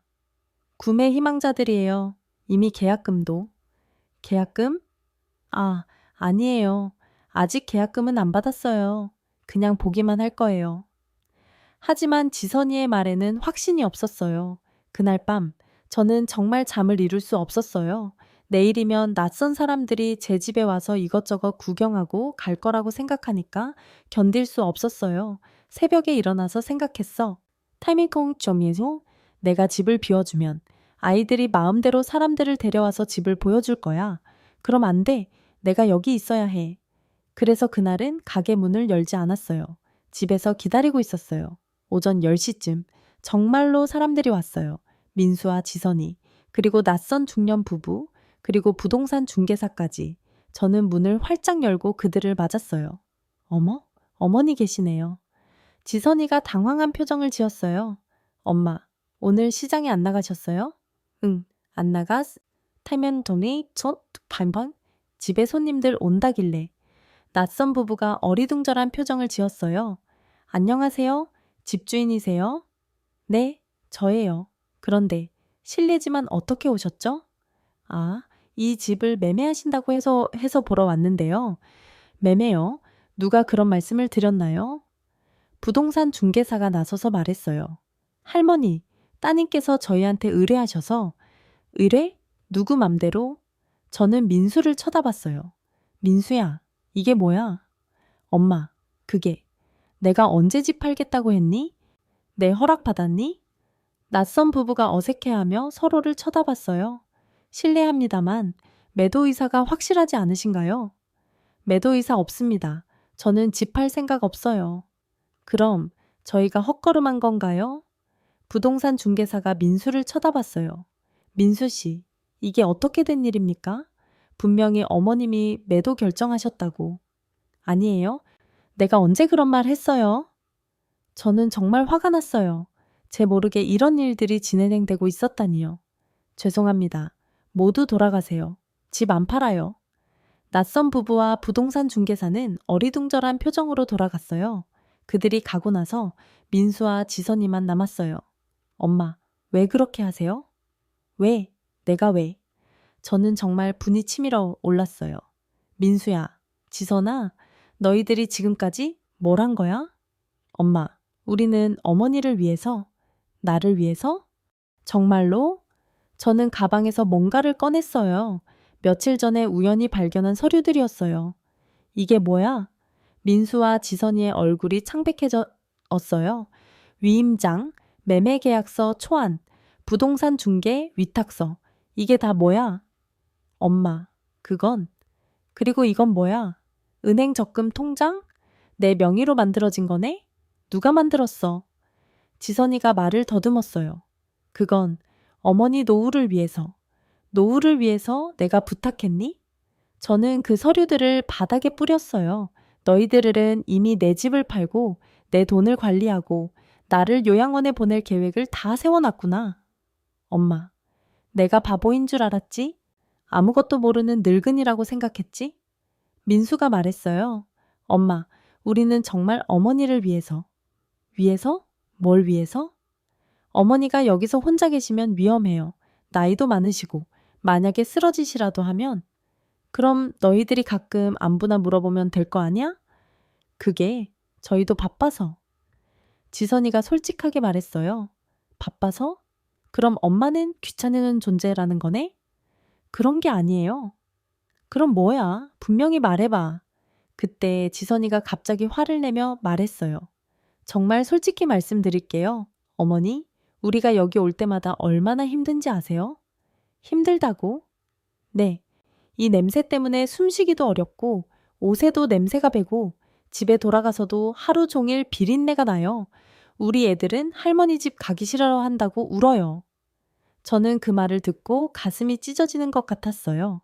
구매 희망자들이에요. 이미 계약금도. 계약금? 아, 아니에요. 아직 계약금은 안 받았어요. 그냥 보기만 할 거예요. 하지만 지선이의 말에는 확신이 없었어요. 그날 밤 저는 정말 잠을 이룰 수 없었어요. 내일이면 낯선 사람들이 제 집에 와서 이것저것 구경하고 갈 거라고 생각하니까 견딜 수 없었어요. 새벽에 일어나서 생각했어. 타이밍콩 점에서 내가 집을 비워주면 아이들이 마음대로 사람들을 데려와서 집을 보여줄 거야. 그럼 안 돼. 내가 여기 있어야 해. 그래서 그날은 가게 문을 열지 않았어요. 집에서 기다리고 있었어요. 오전 10시쯤 정말로 사람들이 왔어요. 민수와 지선이, 그리고 낯선 중년 부부, 그리고 부동산 중개사까지. 저는 문을 활짝 열고 그들을 맞았어요. 어머? 어머니 계시네요. 지선이가 당황한 표정을 지었어요. 엄마, 오늘 시장에 안 나가셨어요? 응, 안 나갔. 타면 돈이 첫 반반? 집에 손님들 온다길래. 낯선 부부가 어리둥절한 표정을 지었어요. 안녕하세요. 집주인이세요? 네, 저예요. 그런데 실례지만 어떻게 오셨죠? 아, 이 집을 매매하신다고 해서 보러 왔는데요. 매매요? 누가 그런 말씀을 드렸나요? 부동산 중개사가 나서서 말했어요. 할머니, 따님께서 저희한테 의뢰하셔서. 의뢰? 누구 맘대로? 저는 민수를 쳐다봤어요. 민수야, 이게 뭐야? 엄마, 그게 내가 언제 집 팔겠다고 했니? 내 허락 받았니? 낯선 부부가 어색해하며 서로를 쳐다봤어요. 실례합니다만 매도 의사가 확실하지 않으신가요? 매도 의사 없습니다. 저는 집 팔 생각 없어요. 그럼 저희가 헛걸음한 건가요? 부동산 중개사가 민수를 쳐다봤어요. 민수 씨, 이게 어떻게 된 일입니까? 분명히 어머님이 매도 결정하셨다고. 아니에요? 내가 언제 그런 말 했어요? 저는 정말 화가 났어요. 제 모르게 이런 일들이 진행되고 있었다니요. 죄송합니다. 모두 돌아가세요. 집 안 팔아요. 낯선 부부와 부동산 중개사는 어리둥절한 표정으로 돌아갔어요. 그들이 가고 나서 민수와 지선이만 남았어요. 엄마, 왜 그렇게 하세요? 왜? 내가 왜? 저는 정말 분이 치밀어 올랐어요. 민수야, 지선아, 너희들이 지금까지 뭘 한 거야? 엄마, 우리는 어머니를 위해서, 나를 위해서? 정말로? 저는 가방에서 뭔가를 꺼냈어요. 며칠 전에 우연히 발견한 서류들이었어요. 이게 뭐야? 민수와 지선이의 얼굴이 창백해졌어요. 위임장, 매매계약서 초안, 부동산 중개 위탁서. 이게 다 뭐야? 엄마, 그건. 그리고 이건 뭐야? 은행 적금 통장? 내 명의로 만들어진 거네? 누가 만들었어? 지선이가 말을 더듬었어요. 그건 어머니 노후를 위해서. 노후를 위해서 내가 부탁했니? 저는 그 서류들을 바닥에 뿌렸어요. 너희들은 이미 내 집을 팔고 내 돈을 관리하고 나를 요양원에 보낼 계획을 다 세워놨구나. 엄마, 내가 바보인 줄 알았지? 아무것도 모르는 늙은이라고 생각했지? 민수가 말했어요. 엄마, 우리는 정말 어머니를 위해서. 위해서? 뭘 위해서? 어머니가 여기서 혼자 계시면 위험해요. 나이도 많으시고 만약에 쓰러지시라도 하면 그럼 너희들이 가끔 안부나 물어보면 될 거 아니야? 그게 저희도 바빠서. 지선이가 솔직하게 말했어요. 바빠서? 그럼 엄마는 귀찮은 존재라는 거네? 그런 게 아니에요. 그럼 뭐야? 분명히 말해봐. 그때 지선이가 갑자기 화를 내며 말했어요. 정말 솔직히 말씀드릴게요. 어머니, 우리가 여기 올 때마다 얼마나 힘든지 아세요? 힘들다고? 네. 이 냄새 때문에 숨쉬기도 어렵고 옷에도 냄새가 배고 집에 돌아가서도 하루 종일 비린내가 나요. 우리 애들은 할머니 집 가기 싫어 한다고 울어요. 저는 그 말을 듣고 가슴이 찢어지는 것 같았어요.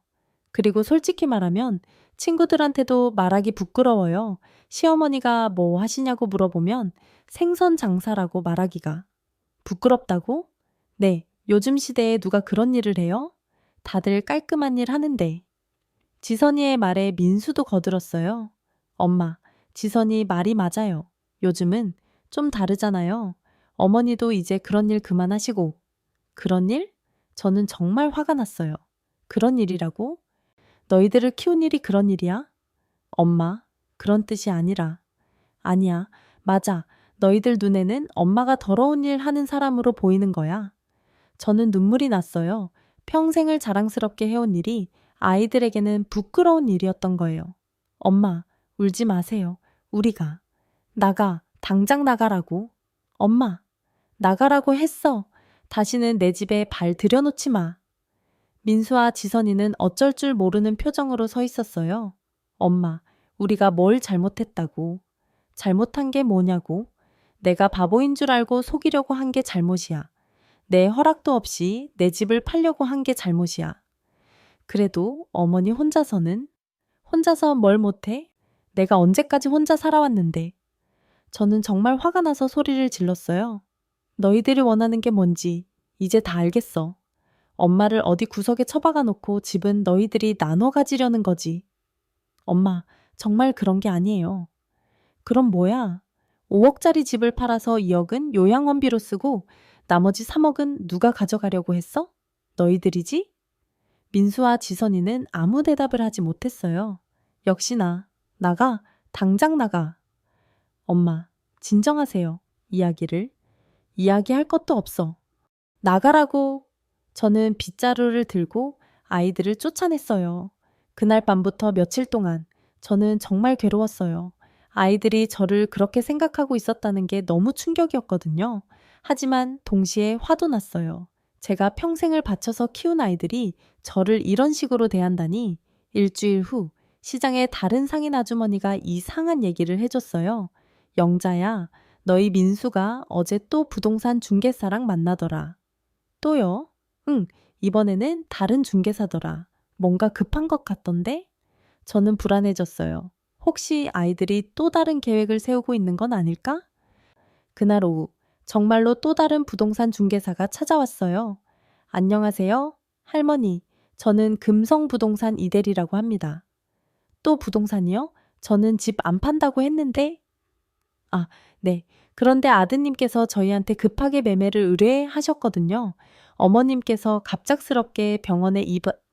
그리고 솔직히 말하면 친구들한테도 말하기 부끄러워요. 시어머니가 뭐 하시냐고 물어보면 생선 장사라고 말하기가. 부끄럽다고? 네, 요즘 시대에 누가 그런 일을 해요? 다들 깔끔한 일 하는데. 지선이의 말에 민수도 거들었어요. 엄마, 지선이 말이 맞아요. 요즘은 좀 다르잖아요. 어머니도 이제 그런 일 그만하시고. 그런 일? 저는 정말 화가 났어요. 그런 일이라고? 너희들을 키운 일이 그런 일이야? 엄마, 그런 뜻이 아니라. 아니야, 맞아. 너희들 눈에는 엄마가 더러운 일 하는 사람으로 보이는 거야. 저는 눈물이 났어요. 평생을 자랑스럽게 해온 일이 아이들에게는 부끄러운 일이었던 거예요. 엄마, 울지 마세요. 우리가. 나가, 당장 나가라고. 엄마, 나가라고 했어. 다시는 내 집에 발 들여놓지 마. 민수와 지선이는 어쩔 줄 모르는 표정으로 서 있었어요. 엄마, 우리가 뭘 잘못했다고. 잘못한 게 뭐냐고. 내가 바보인 줄 알고 속이려고 한 게 잘못이야. 내 허락도 없이 내 집을 팔려고 한 게 잘못이야. 그래도 어머니 혼자서 뭘 못해? 내가 언제까지 혼자 살아왔는데. 저는 정말 화가 나서 소리를 질렀어요. 너희들이 원하는 게 뭔지 이제 다 알겠어. 엄마를 어디 구석에 처박아 놓고 집은 너희들이 나눠 가지려는 거지. 엄마, 정말 그런 게 아니에요. 그럼 뭐야? 5억짜리 집을 팔아서 2억은 요양원비로 쓰고 나머지 3억은 누가 가져가려고 했어? 너희들이지? 민수와 지선이는 아무 대답을 하지 못했어요. 역시나 나가, 당장 나가. 엄마, 진정하세요. 이야기할 것도 없어. 나가라고. 저는 빗자루를 들고 아이들을 쫓아냈어요. 그날 밤부터 며칠 동안 저는 정말 괴로웠어요. 아이들이 저를 그렇게 생각하고 있었다는 게 너무 충격이었거든요. 하지만 동시에 화도 났어요. 제가 평생을 바쳐서 키운 아이들이 저를 이런 식으로 대한다니. 일주일 후 시장에 다른 상인 아주머니가 이상한 얘기를 해줬어요. 영자야, 너희 민수가 어제 또 부동산 중개사랑 만나더라. 또요? 응, 이번에는 다른 중개사더라. 뭔가 급한 것 같던데? 저는 불안해졌어요. 혹시 아이들이 또 다른 계획을 세우고 있는 건 아닐까? 그날 오후, 정말로 또 다른 부동산 중개사가 찾아왔어요. 안녕하세요. 할머니, 저는 금성부동산 이대리라고 합니다. 또 부동산이요? 저는 집 안 판다고 했는데? 아, 네. 그런데 아드님께서 저희한테 급하게 매매를 의뢰하셨거든요. 어머님께서 갑작스럽게 병원에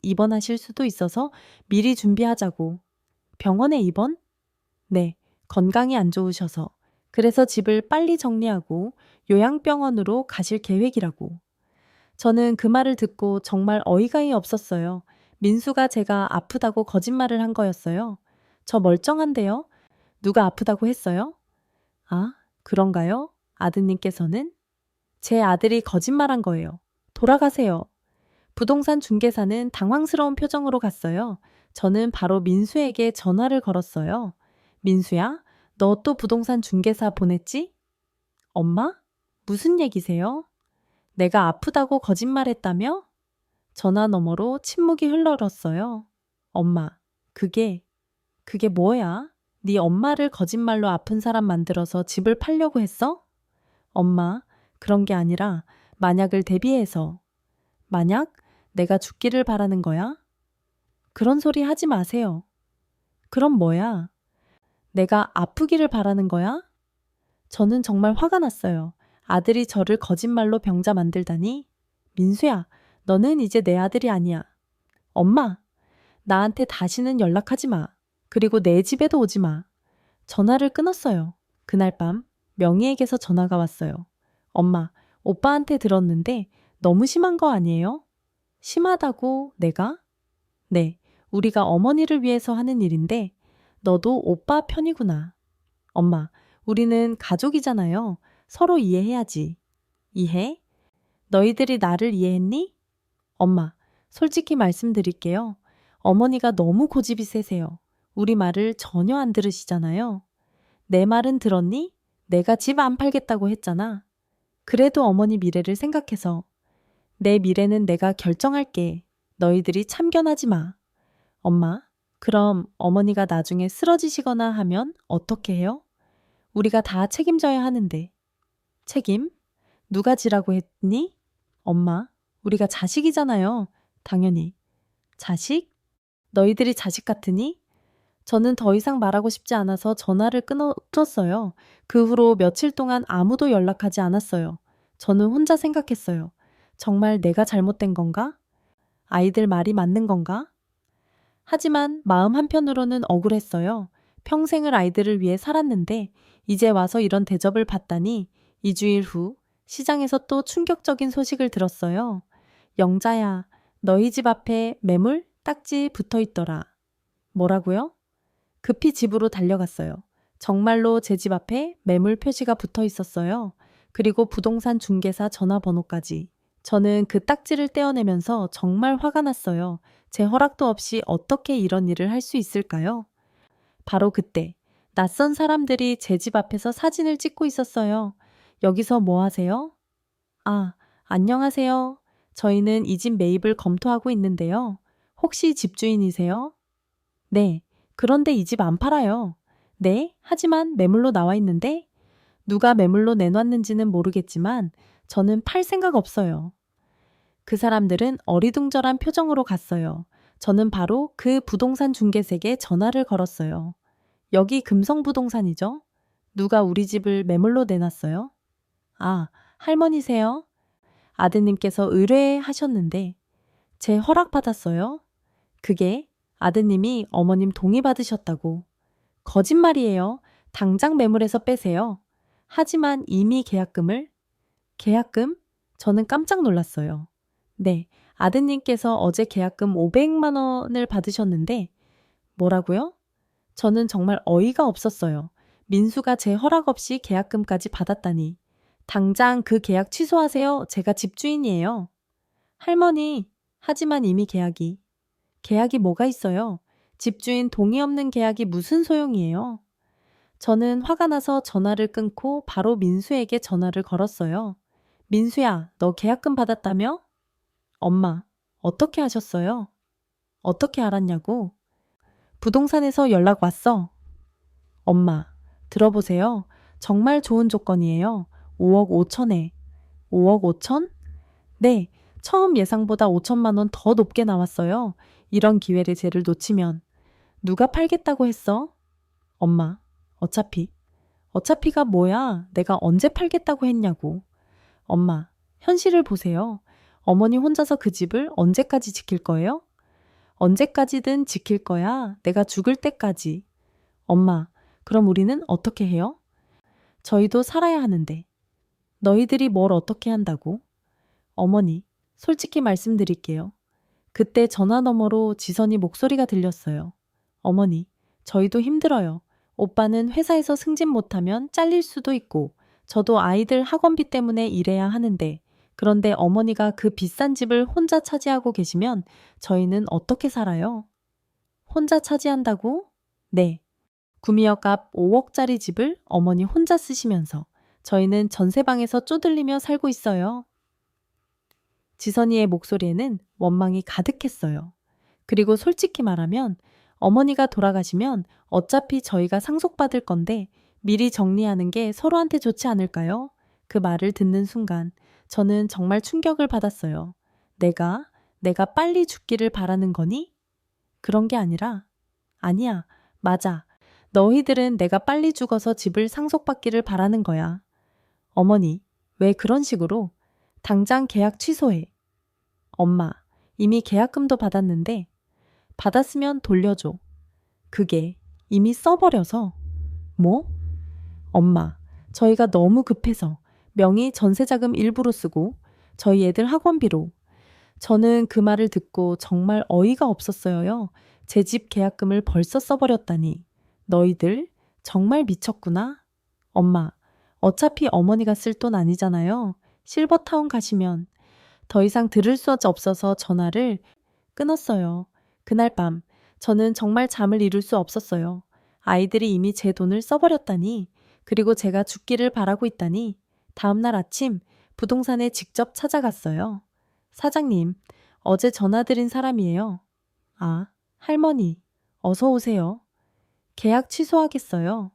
입원하실 수도 있어서 미리 준비하자고. 병원에 입원? 네. 건강이 안 좋으셔서. 그래서 집을 빨리 정리하고 요양병원으로 가실 계획이라고. 저는 그 말을 듣고 정말 어이가 없었어요. 민수가 제가 아프다고 거짓말을 한 거였어요. 저 멀쩡한데요? 누가 아프다고 했어요? 아, 그런가요? 아드님께서는? 제 아들이 거짓말한 거예요. 돌아가세요. 부동산 중개사는 당황스러운 표정으로 갔어요. 저는 바로 민수에게 전화를 걸었어요. 민수야, 너 또 부동산 중개사 보냈지? 엄마? 무슨 얘기세요? 내가 아프다고 거짓말했다며? 전화 너머로 침묵이 흘러들었어요. 엄마, 그게 뭐야? 네 엄마를 거짓말로 아픈 사람 만들어서 집을 팔려고 했어? 엄마, 그런 게 아니라 만약을 대비해서. 만약 내가 죽기를 바라는 거야? 그런 소리 하지 마세요. 그럼 뭐야? 내가 아프기를 바라는 거야? 저는 정말 화가 났어요. 아들이 저를 거짓말로 병자 만들다니? 민수야, 너는 이제 내 아들이 아니야. 엄마, 나한테 다시는 연락하지 마. 그리고 내 집에도 오지 마. 전화를 끊었어요. 그날 밤 명희에게서 전화가 왔어요. 엄마, 오빠한테 들었는데 너무 심한 거 아니에요? 심하다고 내가? 네, 우리가 어머니를 위해서 하는 일인데 너도 오빠 편이구나. 엄마, 우리는 가족이잖아요. 서로 이해해야지. 이해? 너희들이 나를 이해했니? 엄마, 솔직히 말씀드릴게요. 어머니가 너무 고집이 세세요. 우리 말을 전혀 안 들으시잖아요. 내 말은 들었니? 내가 집 안 팔겠다고 했잖아. 그래도 어머니 미래를 생각해서 내 미래는 내가 결정할게. 너희들이 참견하지 마. 엄마, 그럼 어머니가 나중에 쓰러지시거나 하면 어떻게 해요? 우리가 다 책임져야 하는데. 책임? 누가 지라고 했니? 엄마, 우리가 자식이잖아요. 당연히. 자식? 너희들이 자식 같으니? 저는 더 이상 말하고 싶지 않아서 전화를 끊었어요. 그 후로 며칠 동안 아무도 연락하지 않았어요. 저는 혼자 생각했어요. 정말 내가 잘못된 건가? 아이들 말이 맞는 건가? 하지만 마음 한편으로는 억울했어요. 평생을 아이들을 위해 살았는데 이제 와서 이런 대접을 받다니. 2주일 후 시장에서 또 충격적인 소식을 들었어요. 영자야, 너희 집 앞에 매물 딱지 붙어 있더라. 뭐라고요? 급히 집으로 달려갔어요. 정말로 제 집 앞에 매물 표시가 붙어 있었어요. 그리고 부동산 중개사 전화번호까지. 저는 그 딱지를 떼어내면서 정말 화가 났어요. 제 허락도 없이 어떻게 이런 일을 할 수 있을까요? 바로 그때 낯선 사람들이 제 집 앞에서 사진을 찍고 있었어요. 여기서 뭐 하세요? 아, 안녕하세요. 저희는 이 집 매입을 검토하고 있는데요. 혹시 집주인이세요? 네. 그런데 이 집 안 팔아요. 네. 하지만 매물로 나와 있는데 누가 매물로 내놨는지는 모르겠지만 저는 팔 생각 없어요. 그 사람들은 어리둥절한 표정으로 갔어요. 저는 바로 그 부동산 중개사에게 전화를 걸었어요. 여기 금성부동산이죠? 누가 우리 집을 매물로 내놨어요? 아, 할머니세요? 아드님께서 의뢰하셨는데 제 허락받았어요? 그게 아드님이 어머님 동의 받으셨다고. 거짓말이에요. 당장 매물에서 빼세요. 하지만 이미 계약금을? 계약금? 저는 깜짝 놀랐어요. 네, 아드님께서 어제 계약금 500만 원을 받으셨는데 뭐라고요? 저는 정말 어이가 없었어요. 민수가 제 허락 없이 계약금까지 받았다니. 당장 그 계약 취소하세요. 제가 집주인이에요. 할머니, 하지만 이미 계약이. 계약이 뭐가 있어요? 집주인 동의 없는 계약이 무슨 소용이에요? 저는 화가 나서 전화를 끊고 바로 민수에게 전화를 걸었어요. 민수야, 너 계약금 받았다며? 엄마, 어떻게 하셨어요? 어떻게 알았냐고? 부동산에서 연락 왔어. 엄마, 들어보세요. 정말 좋은 조건이에요. 5억 5천에. 5억 5천? 네, 처음 예상보다 5천만 원 더 높게 나왔어요. 이런 기회를 쟤를 놓치면. 누가 팔겠다고 했어? 엄마, 어차피가 뭐야? 내가 언제 팔겠다고 했냐고. 엄마, 현실을 보세요. 어머니 혼자서 그 집을 언제까지 지킬 거예요? 언제까지든 지킬 거야. 내가 죽을 때까지. 엄마, 그럼 우리는 어떻게 해요? 저희도 살아야 하는데. 너희들이 뭘 어떻게 한다고? 어머니, 솔직히 말씀드릴게요. 그때 전화 너머로 지선이 목소리가 들렸어요. 어머니, 저희도 힘들어요. 오빠는 회사에서 승진 못하면 잘릴 수도 있고, 저도 아이들 학원비 때문에 일해야 하는데, 그런데 어머니가 그 비싼 집을 혼자 차지하고 계시면 저희는 어떻게 살아요? 혼자 차지한다고? 네. 구미역값 5억짜리 집을 어머니 혼자 쓰시면서 저희는 전세방에서 쪼들리며 살고 있어요. 지선이의 목소리에는 원망이 가득했어요. 그리고 솔직히 말하면 어머니가 돌아가시면 어차피 저희가 상속받을 건데 미리 정리하는 게 서로한테 좋지 않을까요? 그 말을 듣는 순간 저는 정말 충격을 받았어요. 내가 빨리 죽기를 바라는 거니? 그런 게 아니라, 아니야, 맞아. 너희들은 내가 빨리 죽어서 집을 상속받기를 바라는 거야. 어머니, 왜 그런 식으로? 당장 계약 취소해. 엄마, 이미 계약금도 받았는데, 받았으면 돌려줘. 그게 이미 써버려서. 뭐? 엄마, 저희가 너무 급해서 명의 전세자금 일부로 쓰고 저희 애들 학원비로. 저는 그 말을 듣고 정말 어이가 없었어요. 제 집 계약금을 벌써 써버렸다니. 너희들 정말 미쳤구나. 엄마, 어차피 어머니가 쓸 돈 아니잖아요. 실버타운 가시면. 더 이상 들을 수 없어서 전화를 끊었어요. 그날 밤 저는 정말 잠을 이룰 수 없었어요. 아이들이 이미 제 돈을 써버렸다니, 그리고 제가 죽기를 바라고 있다니. 다음날 아침 부동산에 직접 찾아갔어요. 사장님, 어제 전화드린 사람이에요. 아, 할머니, 어서 오세요. 계약 취소하겠어요.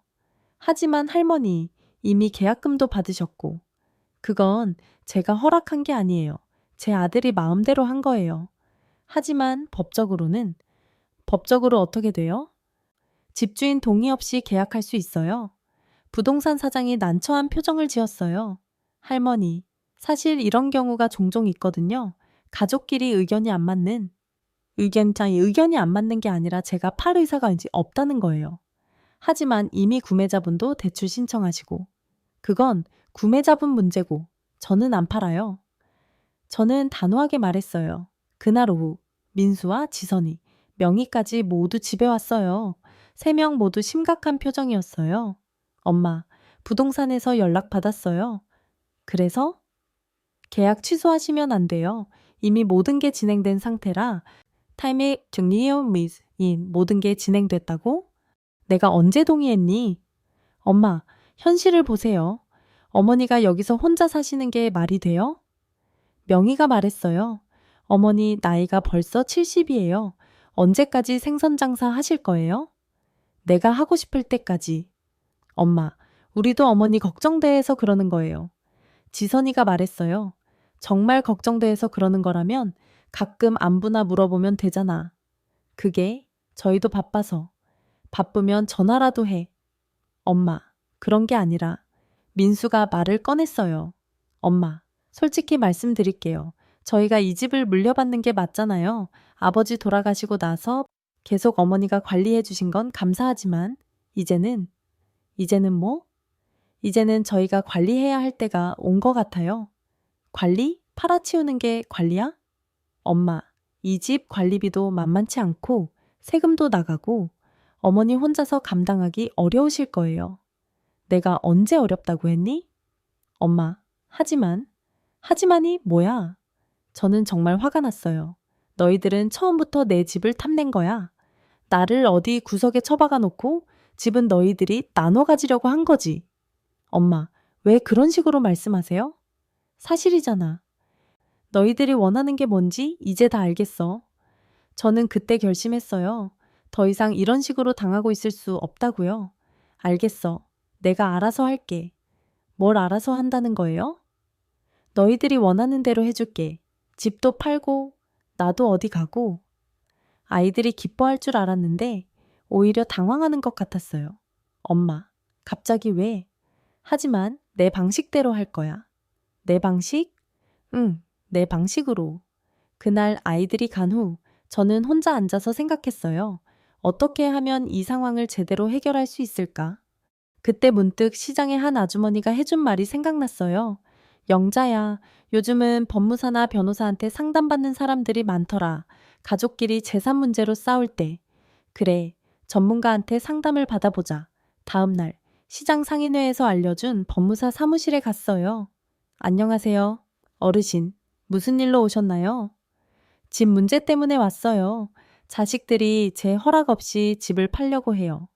하지만 할머니, 이미 계약금도 받으셨고. 그건 제가 허락한 게 아니에요. 제 아들이 마음대로 한 거예요. 하지만 법적으로 어떻게 돼요? 집주인 동의 없이 계약할 수 있어요. 부동산 사장이 난처한 표정을 지었어요. 할머니, 사실 이런 경우가 종종 있거든요. 가족끼리 의견이 안 맞는 게 아니라 제가 팔 의사가 이제 없다는 거예요. 하지만 이미 구매자분도 대출 신청하시고, 그건 구매자분 문제고 저는 안 팔아요. 저는 단호하게 말했어요. 그날 오후 민수와 지선이, 명희까지 모두 집에 왔어요. 3명 모두 심각한 표정이었어요. 엄마, 부동산에서 연락 받았어요. 그래서? 계약 취소하시면 안 돼요. 이미 모든 게 진행된 상태라 타임의 증리인 모든 게 진행됐다고? 내가 언제 동의했니? 엄마, 현실을 보세요. 어머니가 여기서 혼자 사시는 게 말이 돼요? 명희가 말했어요. 어머니 나이가 벌써 70이에요. 언제까지 생선장사 하실 거예요? 내가 하고 싶을 때까지. 엄마, 우리도 어머니 걱정돼서 그러는 거예요. 지선이가 말했어요. 정말 걱정돼서 그러는 거라면 가끔 안부나 물어보면 되잖아. 그게 저희도 바빠서. 바쁘면 전화라도 해. 엄마, 그런 게 아니라. 민수가 말을 꺼냈어요. 엄마, 솔직히 말씀드릴게요. 저희가 이 집을 물려받는 게 맞잖아요. 아버지 돌아가시고 나서 계속 어머니가 관리해 주신 건 감사하지만 이제는 뭐? 이제는 저희가 관리해야 할 때가 온 것 같아요. 관리? 팔아치우는 게 관리야? 엄마, 이 집 관리비도 만만치 않고 세금도 나가고 어머니 혼자서 감당하기 어려우실 거예요. 내가 언제 어렵다고 했니? 엄마, 하지만이 뭐야? 저는 정말 화가 났어요. 너희들은 처음부터 내 집을 탐낸 거야. 나를 어디 구석에 처박아 놓고 집은 너희들이 나눠 가지려고 한 거지. 엄마, 왜 그런 식으로 말씀하세요? 사실이잖아. 너희들이 원하는 게 뭔지 이제 다 알겠어. 저는 그때 결심했어요. 더 이상 이런 식으로 당하고 있을 수 없다고요. 알겠어. 내가 알아서 할게. 뭘 알아서 한다는 거예요? 너희들이 원하는 대로 해줄게. 집도 팔고 나도 어디 가고. 아이들이 기뻐할 줄 알았는데 오히려 당황하는 것 같았어요. 엄마, 갑자기 왜? 하지만 내 방식대로 할 거야. 내 방식? 응, 내 방식으로. 그날 아이들이 간 후 저는 혼자 앉아서 생각했어요. 어떻게 하면 이 상황을 제대로 해결할 수 있을까? 그때 문득 시장의 한 아주머니가 해준 말이 생각났어요. 영자야, 요즘은 법무사나 변호사한테 상담받는 사람들이 많더라. 가족끼리 재산 문제로 싸울 때. 그래, 전문가한테 상담을 받아보자. 다음 날 시장 상인회에서 알려준 법무사 사무실에 갔어요. 안녕하세요. 어르신, 무슨 일로 오셨나요? 집 문제 때문에 왔어요. 자식들이 제 허락 없이 집을 팔려고 해요.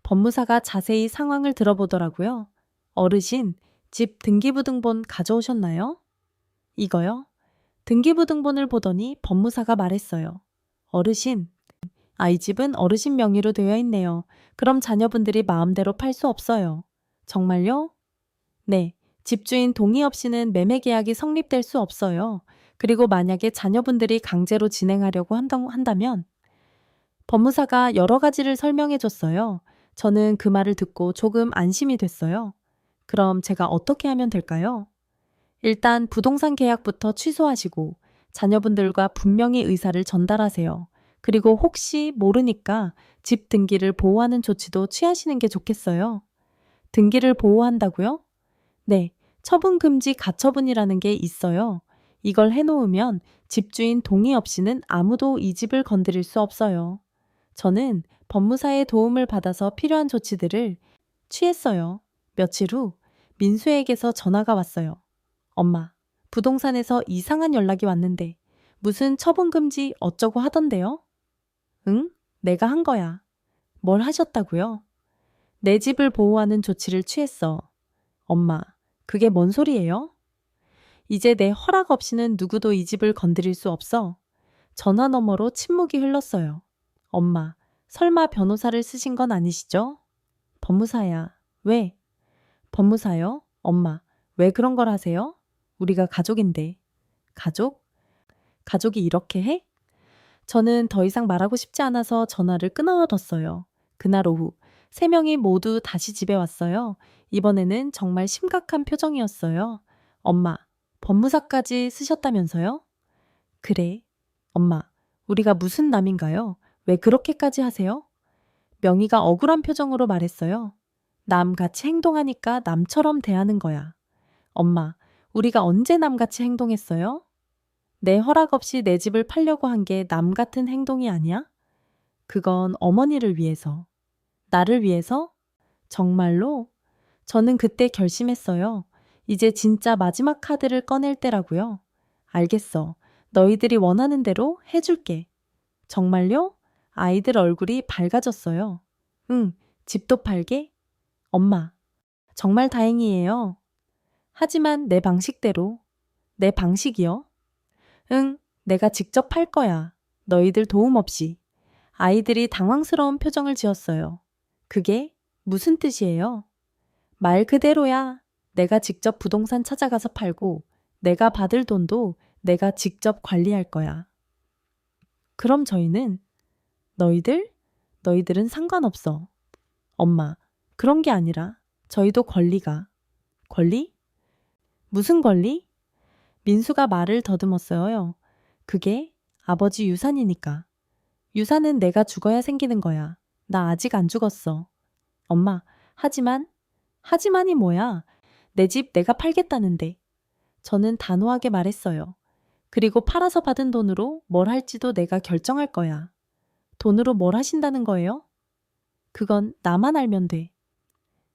법무사가 자세히 상황을 들어보더라고요. 어르신, 집 등기부등본 가져오셨나요? 이거요? 등기부등본을 보더니 법무사가 말했어요. 어르신, 아이 집은 어르신 명의로 되어 있네요. 그럼 자녀분들이 마음대로 팔 수 없어요. 정말요? 네. 집주인 동의 없이는 매매 계약이 성립될 수 없어요. 그리고 만약에 자녀분들이 강제로 진행하려고 한다면 법무사가 여러 가지를 설명해 줬어요. 저는 그 말을 듣고 조금 안심이 됐어요. 그럼 제가 어떻게 하면 될까요? 일단 부동산 계약부터 취소하시고 자녀분들과 분명히 의사를 전달하세요. 그리고 혹시 모르니까 집 등기를 보호하는 조치도 취하시는 게 좋겠어요. 등기를 보호한다고요? 네, 처분금지 가처분이라는 게 있어요. 이걸 해놓으면 집주인 동의 없이는 아무도 이 집을 건드릴 수 없어요. 저는 법무사의 도움을 받아서 필요한 조치들을 취했어요. 며칠 후 민수에게서 전화가 왔어요. 엄마, 부동산에서 이상한 연락이 왔는데 무슨 처분금지 어쩌고 하던데요? 응? 내가 한 거야. 뭘 하셨다고요? 내 집을 보호하는 조치를 취했어. 엄마, 그게 뭔 소리예요? 이제 내 허락 없이는 누구도 이 집을 건드릴 수 없어. 전화 너머로 침묵이 흘렀어요. 엄마, 설마 변호사를 쓰신 건 아니시죠? 법무사야. 왜? 법무사요? 엄마, 왜 그런 걸 하세요? 우리가 가족인데. 가족? 가족이 이렇게 해? 저는 더 이상 말하고 싶지 않아서 전화를 끊어뒀어요. 그날 오후, 세 명이 모두 다시 집에 왔어요. 이번에는 정말 심각한 표정이었어요. 엄마, 법무사까지 쓰셨다면서요? 그래. 엄마, 우리가 무슨 남인가요? 왜 그렇게까지 하세요? 명희가 억울한 표정으로 말했어요. 남같이 행동하니까 남처럼 대하는 거야. 엄마, 우리가 언제 남같이 행동했어요? 내 허락 없이 내 집을 팔려고 한 게 남 같은 행동이 아니야? 그건 어머니를 위해서. 나를 위해서? 정말로? 저는 그때 결심했어요. 이제 진짜 마지막 카드를 꺼낼 때라고요. 알겠어. 너희들이 원하는 대로 해줄게. 정말요? 아이들 얼굴이 밝아졌어요. 응, 집도 팔게? 엄마, 정말 다행이에요. 하지만 내 방식대로. 내 방식이요? 응, 내가 직접 팔 거야. 너희들 도움 없이. 아이들이 당황스러운 표정을 지었어요. 그게 무슨 뜻이에요? 말 그대로야. 내가 직접 부동산 찾아가서 팔고 내가 받을 돈도 내가 직접 관리할 거야. 그럼 저희는 너희들? 너희들은 상관없어. 엄마, 그런 게 아니라 저희도 권리가. 권리? 무슨 권리? 민수가 말을 더듬었어요. 그게 아버지 유산이니까. 유산은 내가 죽어야 생기는 거야. 나 아직 안 죽었어. 엄마, 하지만이 뭐야? 내 집 내가 팔겠다는데. 저는 단호하게 말했어요. 그리고 팔아서 받은 돈으로 뭘 할지도 내가 결정할 거야. 돈으로 뭘 하신다는 거예요? 그건 나만 알면 돼.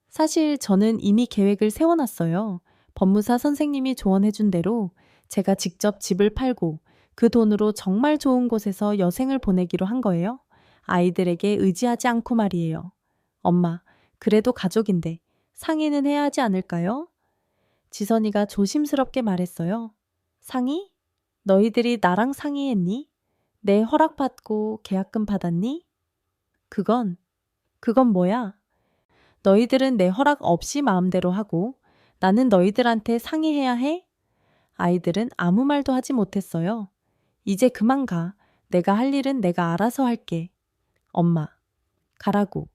사실 저는 이미 계획을 세워놨어요. 법무사 선생님이 조언해준 대로 제가 직접 집을 팔고 그 돈으로 정말 좋은 곳에서 여생을 보내기로 한 거예요. 아이들에게 의지하지 않고 말이에요. 엄마, 그래도 가족인데 상의는 해야 하지 않을까요? 지선이가 조심스럽게 말했어요. 상의? 너희들이 나랑 상의했니? 내 허락받고 계약금 받았니? 그건 뭐야? 너희들은 내 허락 없이 마음대로 하고 나는 너희들한테 상의해야 해? 아이들은 아무 말도 하지 못했어요. 이제 그만 가. 내가 할 일은 내가 알아서 할게. 엄마, 가라고.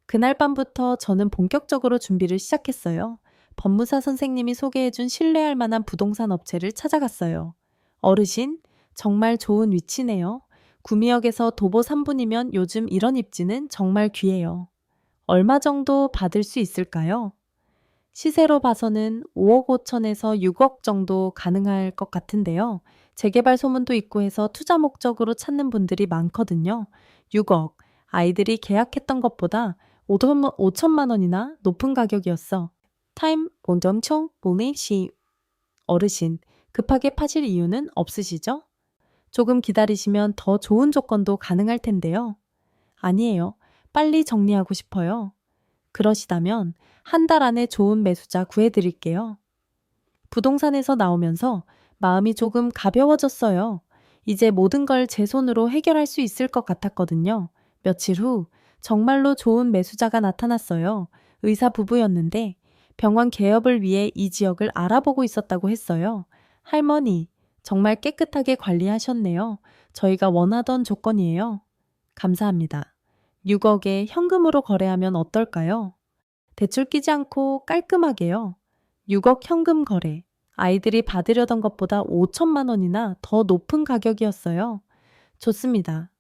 그날 밤부터 저는 본격적으로 준비를 시작했어요. 법무사 선생님이 소개해준 신뢰할 만한 부동산 업체를 찾아갔어요. 어르신, 정말 좋은 위치네요. 구미역에서 도보 3분이면 요즘 이런 입지는 정말 귀해요. 얼마 정도 받을 수 있을까요? 시세로 봐서는 5억 5천에서 6억 정도 가능할 것 같은데요. 재개발 소문도 있고 해서 투자 목적으로 찾는 분들이 많거든요. 6억, 아이들이 계약했던 것보다 5천만 원이나 높은 가격이었어. 타임 공점총 보내시. 어르신, 급하게 파실 이유는 없으시죠? 조금 기다리시면 더 좋은 조건도 가능할 텐데요. 아니에요. 빨리 정리하고 싶어요. 그러시다면 한 달 안에 좋은 매수자 구해드릴게요. 부동산에서 나오면서 마음이 조금 가벼워졌어요. 이제 모든 걸 제 손으로 해결할 수 있을 것 같았거든요. 며칠 후 정말로 좋은 매수자가 나타났어요. 의사 부부였는데 병원 개업을 위해 이 지역을 알아보고 있었다고 했어요. 할머니, 정말 깨끗하게 관리하셨네요. 저희가 원하던 조건이에요. 감사합니다. 6억에 현금으로 거래하면 어떨까요? 대출 끼지 않고 깔끔하게요. 6억 현금 거래. 아이들이 받으려던 것보다 5천만 원이나 더 높은 가격이었어요. 좋습니다.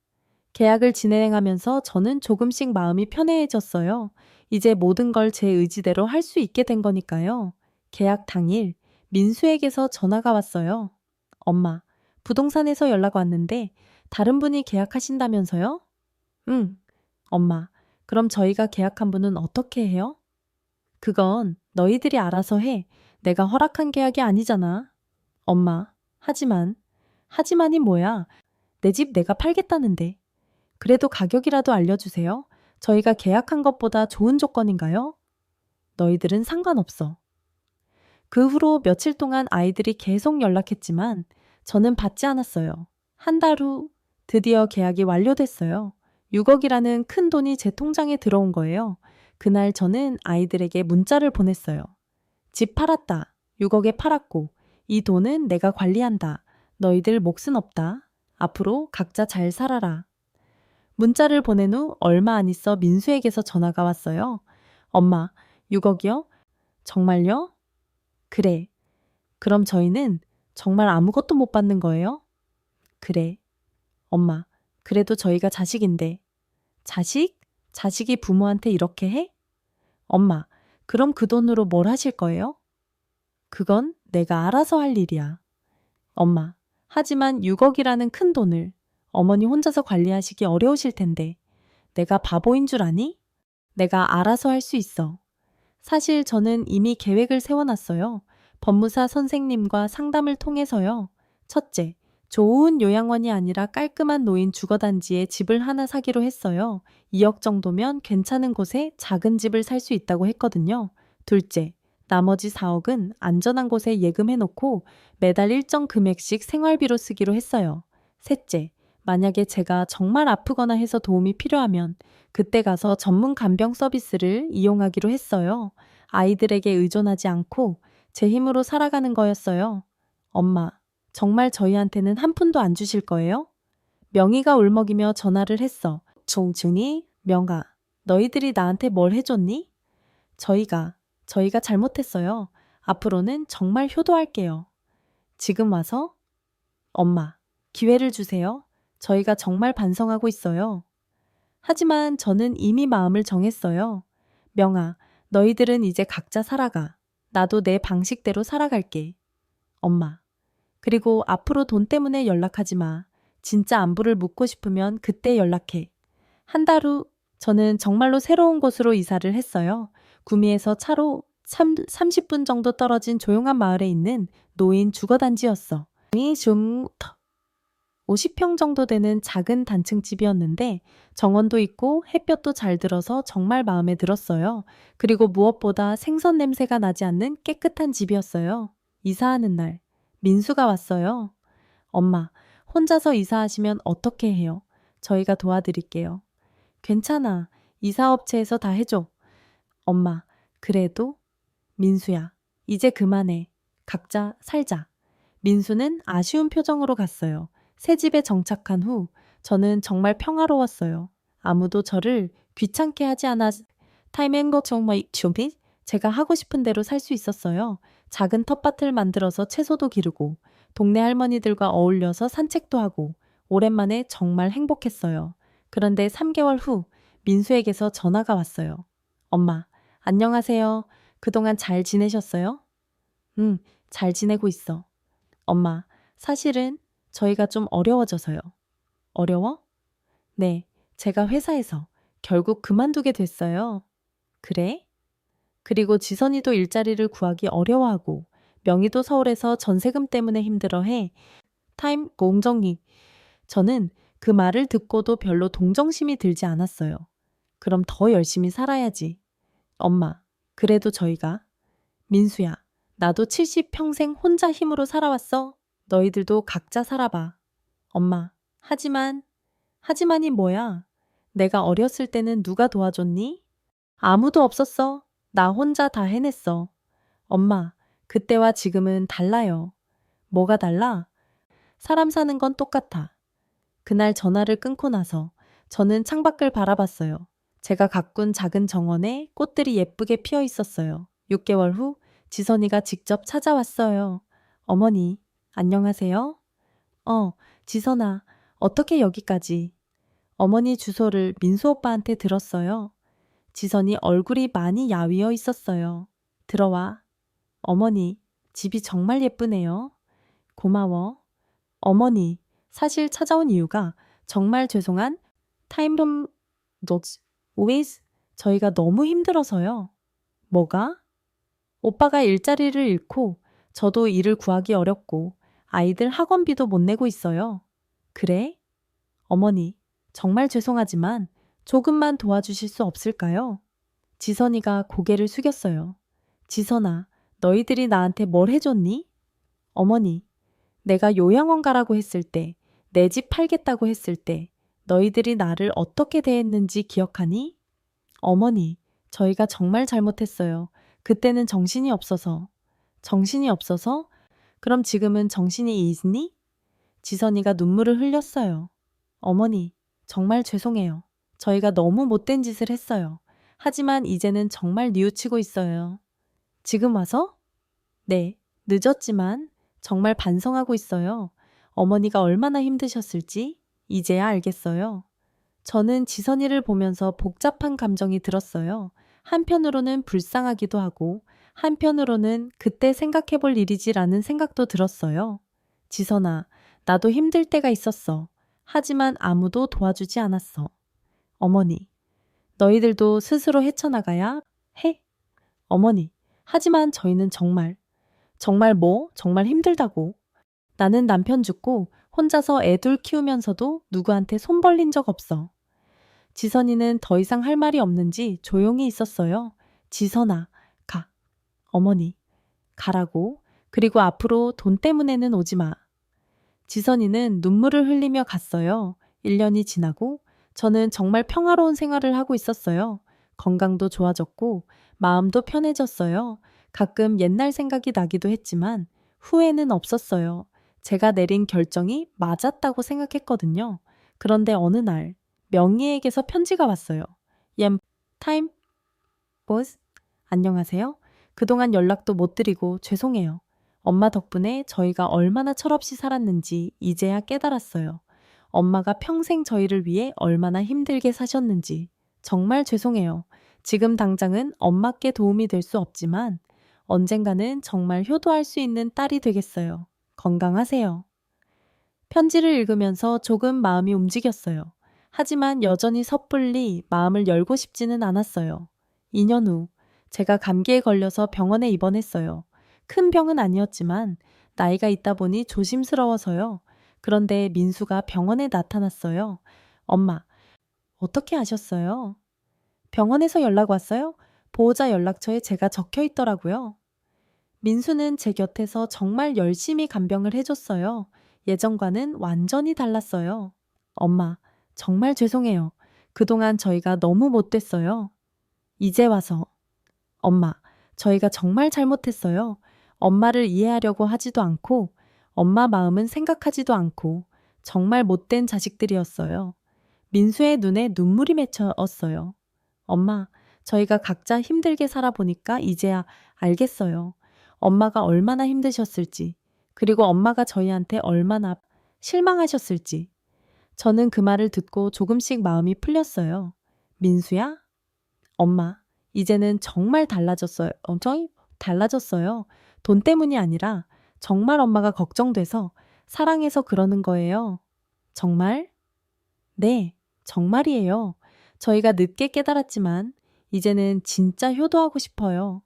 계약을 진행하면서 저는 조금씩 마음이 편해졌어요. 이제 모든 걸 제 의지대로 할 수 있게 된 거니까요. 계약 당일 민수에게서 전화가 왔어요. 엄마, 부동산에서 연락 왔는데 다른 분이 계약하신다면서요? 응. 엄마, 그럼 저희가 계약한 분은 어떻게 해요? 그건 너희들이 알아서 해. 내가 허락한 계약이 아니잖아. 엄마, 하지만이 뭐야? 내 집 내가 팔겠다는데. 그래도 가격이라도 알려주세요. 저희가 계약한 것보다 좋은 조건인가요? 너희들은 상관없어. 그 후로 며칠 동안 아이들이 계속 연락했지만 저는 받지 않았어요. 한 달 후 드디어 계약이 완료됐어요. 6억이라는 큰 돈이 제 통장에 들어온 거예요. 그날 저는 아이들에게 문자를 보냈어요. 집 팔았다. 6억에 팔았고 이 돈은 내가 관리한다. 너희들 몫은 없다. 앞으로 각자 잘 살아라. 문자를 보낸 후 얼마 안 있어 민수에게서 전화가 왔어요. 엄마, 6억이요? 정말요? 그래. 그럼 저희는 정말 아무것도 못 받는 거예요? 그래. 엄마, 그래도 저희가 자식인데. 자식? 자식이 부모한테 이렇게 해? 엄마, 그럼 그 돈으로 뭘 하실 거예요? 그건 내가 알아서 할 일이야. 엄마, 하지만 6억이라는 큰 돈을 어머니 혼자서 관리하시기 어려우실 텐데 내가 바보인 줄 아니? 내가 알아서 할 수 있어. 사실 저는 이미 계획을 세워놨어요. 법무사 선생님과 상담을 통해서요. 첫째, 좋은 요양원이 아니라 깔끔한 노인 주거단지에 집을 하나 사기로 했어요. 2억 정도면 괜찮은 곳에 작은 집을 살 수 있다고 했거든요. 둘째, 나머지 4억은 안전한 곳에 예금해놓고 매달 일정 금액씩 생활비로 쓰기로 했어요. 셋째, 만약에 제가 정말 아프거나 해서 도움이 필요하면 그때 가서 전문 간병 서비스를 이용하기로 했어요. 아이들에게 의존하지 않고 제 힘으로 살아가는 거였어요. 엄마, 정말 저희한테는 한 푼도 안 주실 거예요? 명희가 울먹이며 전화를 했어. 종준이, 명아, 너희들이 나한테 뭘 해줬니? 저희가 잘못했어요. 앞으로는 정말 효도할게요. 지금 와서? 엄마, 기회를 주세요. 저희가 정말 반성하고 있어요. 하지만 저는 이미 마음을 정했어요. 명아, 너희들은 이제 각자 살아가. 나도 내 방식대로 살아갈게. 엄마, 그리고 앞으로 돈 때문에 연락하지 마. 진짜 안부를 묻고 싶으면 그때 연락해. 한 달 후 저는 정말로 새로운 곳으로 이사를 했어요. 구미에서 차로 30분 정도 떨어진 조용한 마을에 있는 노인 주거단지였어. 좀 50평 정도 되는 작은 단층 집이었는데 정원도 있고 햇볕도 잘 들어서 정말 마음에 들었어요. 그리고 무엇보다 생선 냄새가 나지 않는 깨끗한 집이었어요. 이사하는 날 민수가 왔어요. 엄마, 혼자서 이사하시면 어떻게 해요? 저희가 도와드릴게요. 괜찮아. 이사업체에서 다 해줘. 엄마, 그래도? 민수야, 이제 그만해. 각자 살자. 민수는 아쉬운 표정으로 갔어요. 새 집에 정착한 후 저는 정말 평화로웠어요. 아무도 저를 귀찮게 하지 않아 타이밍거 정말 준비? 제가 하고 싶은 대로 살 수 있었어요. 작은 텃밭을 만들어서 채소도 기르고 동네 할머니들과 어울려서 산책도 하고 오랜만에 정말 행복했어요. 그런데 3개월 후 민수에게서 전화가 왔어요. 엄마, 안녕하세요. 그동안 잘 지내셨어요? 응, 잘 지내고 있어. 엄마, 사실은 저희가 좀 어려워져서요. 어려워? 네, 제가 회사에서 결국 그만두게 됐어요. 그래? 그리고 지선이도 일자리를 구하기 어려워하고 명희도 서울에서 전세금 때문에 힘들어해. 타임 공정이. 저는 그 말을 듣고도 별로 동정심이 들지 않았어요. 그럼 더 열심히 살아야지. 엄마, 그래도 저희가. 민수야, 나도 70평생 혼자 힘으로 살아왔어. 너희들도 각자 살아봐. 엄마, 하지만이 뭐야? 내가 어렸을 때는 누가 도와줬니? 아무도 없었어. 나 혼자 다 해냈어. 엄마, 그때와 지금은 달라요. 뭐가 달라? 사람 사는 건 똑같아. 그날 전화를 끊고 나서 저는 창밖을 바라봤어요. 제가 가꾼 작은 정원에 꽃들이 예쁘게 피어 있었어요. 6개월 후 지선이가 직접 찾아왔어요. 어머니, 안녕하세요? 지선아, 어떻게 여기까지? 어머니 주소를 민수 오빠한테 들었어요. 지선이 얼굴이 많이 야위어 있었어요. 들어와. 어머니, 집이 정말 예쁘네요. 고마워. 어머니, 사실 찾아온 이유가 정말 죄송한 타임 좀 너지 with 저희가 너무 힘들어서요. 뭐가? 오빠가 일자리를 잃고 저도 일을 구하기 어렵고 아이들 학원비도 못 내고 있어요. 그래? 어머니, 정말 죄송하지만 조금만 도와주실 수 없을까요? 지선이가 고개를 숙였어요. 지선아, 너희들이 나한테 뭘 해줬니? 어머니, 내가 요양원 가라고 했을 때, 내 집 팔겠다고 했을 때, 너희들이 나를 어떻게 대했는지 기억하니? 어머니, 저희가 정말 잘못했어요. 그때는 정신이 없어서. 정신이 없어서? 그럼 지금은 정신이 있니? 지선이가 눈물을 흘렸어요. 어머니, 정말 죄송해요. 저희가 너무 못된 짓을 했어요. 하지만 이제는 정말 뉘우치고 있어요. 지금 와서? 네, 늦었지만 정말 반성하고 있어요. 어머니가 얼마나 힘드셨을지 이제야 알겠어요. 저는 지선이를 보면서 복잡한 감정이 들었어요. 한편으로는 불쌍하기도 하고, 한편으로는 그때 생각해볼 일이지라는 생각도 들었어요. 지선아, 나도 힘들 때가 있었어. 하지만 아무도 도와주지 않았어. 어머니, 너희들도 스스로 헤쳐나가야 해? 어머니, 하지만 저희는 정말 정말 힘들다고. 나는 남편 죽고 혼자서 애둘 키우면서도 누구한테 손 벌린 적 없어. 지선이는 더 이상 할 말이 없는지 조용히 있었어요. 지선아, 가. 어머니, 가라고. 그리고 앞으로 돈 때문에는 오지 마. 지선이는 눈물을 흘리며 갔어요. 1년이 지나고 저는 정말 평화로운 생활을 하고 있었어요. 건강도 좋아졌고 마음도 편해졌어요. 가끔 옛날 생각이 나기도 했지만 후회는 없었어요. 제가 내린 결정이 맞았다고 생각했거든요. 그런데 어느 날 명희에게서 편지가 왔어요. 타임 보스 안녕하세요. 그동안 연락도 못 드리고 죄송해요. 엄마 덕분에 저희가 얼마나 철없이 살았는지 이제야 깨달았어요. 엄마가 평생 저희를 위해 얼마나 힘들게 사셨는지 정말 죄송해요. 지금 당장은 엄마께 도움이 될 수 없지만 언젠가는 정말 효도할 수 있는 딸이 되겠어요. 건강하세요. 편지를 읽으면서 조금 마음이 움직였어요. 하지만 여전히 섣불리 마음을 열고 싶지는 않았어요. 2년 후 제가 감기에 걸려서 병원에 입원했어요. 큰 병은 아니었지만 나이가 있다 보니 조심스러워서요. 그런데 민수가 병원에 나타났어요. 엄마, 어떻게 아셨어요? 병원에서 연락 왔어요? 보호자 연락처에 제가 적혀 있더라고요. 민수는 제 곁에서 정말 열심히 간병을 해줬어요. 예전과는 완전히 달랐어요. 엄마, 정말 죄송해요. 그동안 저희가 너무 못됐어요. 이제 와서. 엄마, 저희가 정말 잘못했어요. 엄마를 이해하려고 하지도 않고, 엄마 마음은 생각하지도 않고, 정말 못된 자식들이었어요. 민수의 눈에 눈물이 맺혔어요. 엄마, 저희가 각자 힘들게 살아보니까 이제야 알겠어요. 엄마가 얼마나 힘드셨을지, 그리고 엄마가 저희한테 얼마나 실망하셨을지. 저는 그 말을 듣고 조금씩 마음이 풀렸어요. 민수야? 엄마, 이제는 정말 달라졌어요. 엄청 달라졌어요. 돈 때문이 아니라 정말 엄마가 걱정돼서 사랑해서 그러는 거예요. 정말? 네, 정말이에요. 저희가 늦게 깨달았지만 이제는 진짜 효도하고 싶어요.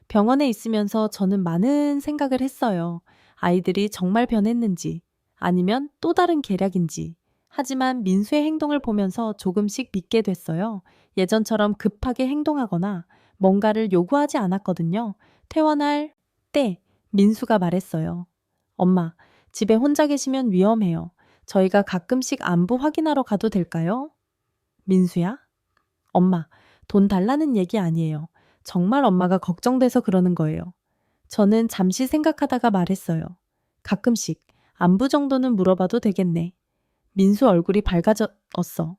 병원에 있으면서 저는 많은 생각을 했어요. 아이들이 정말 변했는지, 아니면 또 다른 계략인지. 하지만 민수의 행동을 보면서 조금씩 믿게 됐어요. 예전처럼 급하게 행동하거나 뭔가를 요구하지 않았거든요. 퇴원할 때 민수가 말했어요. 엄마, 집에 혼자 계시면 위험해요. 저희가 가끔씩 안부 확인하러 가도 될까요? 민수야? 엄마, 돈 달라는 얘기 아니에요. 정말 엄마가 걱정돼서 그러는 거예요. 저는 잠시 생각하다가 말했어요. 가끔씩 안부 정도는 물어봐도 되겠네. 민수 얼굴이 밝아졌어.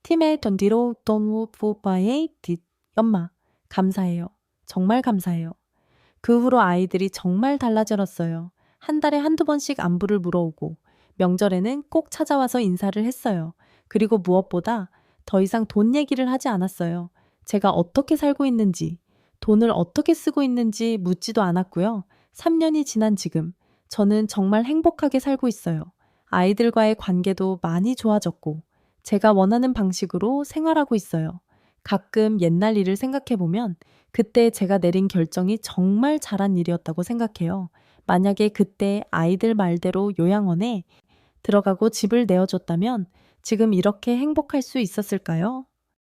팀의 던디로 너무 부바의 뒷 엄마 감사해요. 정말 감사해요. 그 후로 아이들이 정말 달라졌어요. 한 달에 한두 번씩 안부를 물어오고 명절에는 꼭 찾아와서 인사를 했어요. 그리고 무엇보다 더 이상 돈 얘기를 하지 않았어요. 제가 어떻게 살고 있는지, 돈을 어떻게 쓰고 있는지 묻지도 않았고요. 3년이 지난 지금 저는 정말 행복하게 살고 있어요. 아이들과의 관계도 많이 좋아졌고 제가 원하는 방식으로 생활하고 있어요. 가끔 옛날 일을 생각해보면 그때 제가 내린 결정이 정말 잘한 일이었다고 생각해요. 만약에 그때 아이들 말대로 요양원에 들어가고 집을 내어줬다면 지금 이렇게 행복할 수 있었을까요?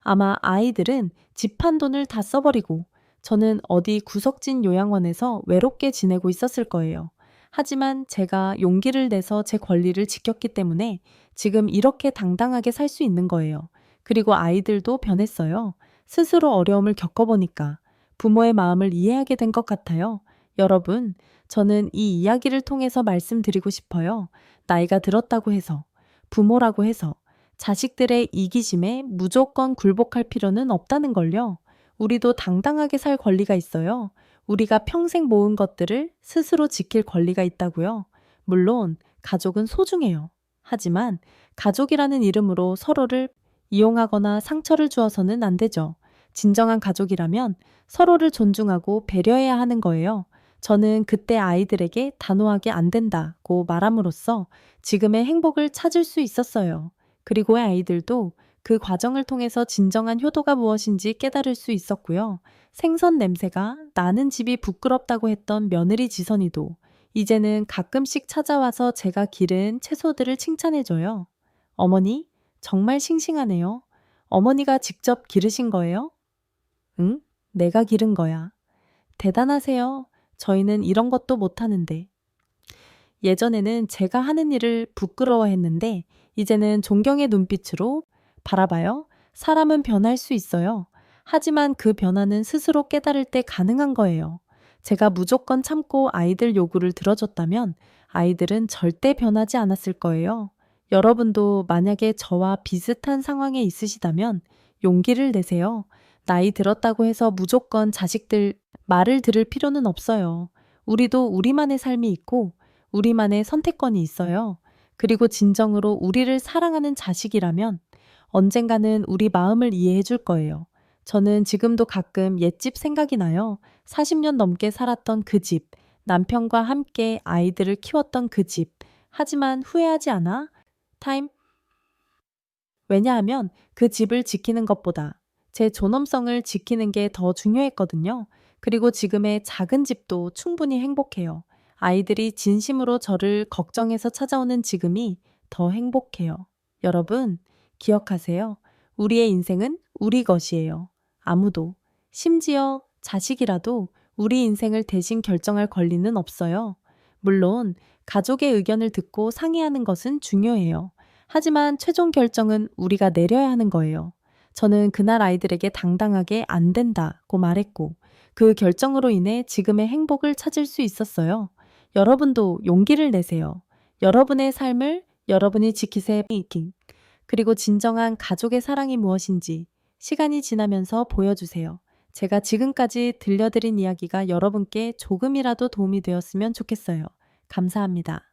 아마 아이들은 집 한 돈을 다 써버리고 저는 어디 구석진 요양원에서 외롭게 지내고 있었을 거예요. 하지만 제가 용기를 내서 제 권리를 지켰기 때문에 지금 이렇게 당당하게 살 수 있는 거예요. 그리고 아이들도 변했어요. 스스로 어려움을 겪어보니까 부모의 마음을 이해하게 된 것 같아요. 여러분, 저는 이 이야기를 통해서 말씀드리고 싶어요. 나이가 들었다고 해서, 부모라고 해서 자식들의 이기심에 무조건 굴복할 필요는 없다는 걸요. 우리도 당당하게 살 권리가 있어요. 우리가 평생 모은 것들을 스스로 지킬 권리가 있다고요. 물론 가족은 소중해요. 하지만 가족이라는 이름으로 서로를 이용하거나 상처를 주어서는 안 되죠. 진정한 가족이라면 서로를 존중하고 배려해야 하는 거예요. 저는 그때 아이들에게 단호하게 안 된다고 말함으로써 지금의 행복을 찾을 수 있었어요. 그리고 아이들도 그 과정을 통해서 진정한 효도가 무엇인지 깨달을 수 있었고요. 생선 냄새가 나는 집이 부끄럽다고 했던 며느리 지선이도 이제는 가끔씩 찾아와서 제가 기른 채소들을 칭찬해줘요. 어머니, 정말 싱싱하네요. 어머니가 직접 기르신 거예요? 응? 내가 기른 거야. 대단하세요. 저희는 이런 것도 못하는데. 예전에는 제가 하는 일을 부끄러워했는데 이제는 존경의 눈빛으로 바라봐요. 사람은 변할 수 있어요. 하지만 그 변화는 스스로 깨달을 때 가능한 거예요. 제가 무조건 참고 아이들 요구를 들어줬다면 아이들은 절대 변하지 않았을 거예요. 여러분도 만약에 저와 비슷한 상황에 있으시다면 용기를 내세요. 나이 들었다고 해서 무조건 자식들 말을 들을 필요는 없어요. 우리도 우리만의 삶이 있고 우리만의 선택권이 있어요. 그리고 진정으로 우리를 사랑하는 자식이라면 언젠가는 우리 마음을 이해해 줄 거예요. 저는 지금도 가끔 옛집 생각이 나요. 40년 넘게 살았던 그 집, 남편과 함께 아이들을 키웠던 그 집. 하지만 후회하지 않아? 타임. 왜냐하면 그 집을 지키는 것보다 제 존엄성을 지키는 게 더 중요했거든요. 그리고 지금의 작은 집도 충분히 행복해요. 아이들이 진심으로 저를 걱정해서 찾아오는 지금이 더 행복해요. 여러분, 기억하세요. 우리의 인생은 우리 것이에요. 아무도, 심지어 자식이라도 우리 인생을 대신 결정할 권리는 없어요. 물론, 가족의 의견을 듣고 상의하는 것은 중요해요. 하지만 최종 결정은 우리가 내려야 하는 거예요. 저는 그날 아이들에게 당당하게 안 된다고 말했고, 그 결정으로 인해 지금의 행복을 찾을 수 있었어요. 여러분도 용기를 내세요. 여러분의 삶을 여러분이 지키세요. 그리고 진정한 가족의 사랑이 무엇인지 시간이 지나면서 보여주세요. 제가 지금까지 들려드린 이야기가 여러분께 조금이라도 도움이 되었으면 좋겠어요. 감사합니다.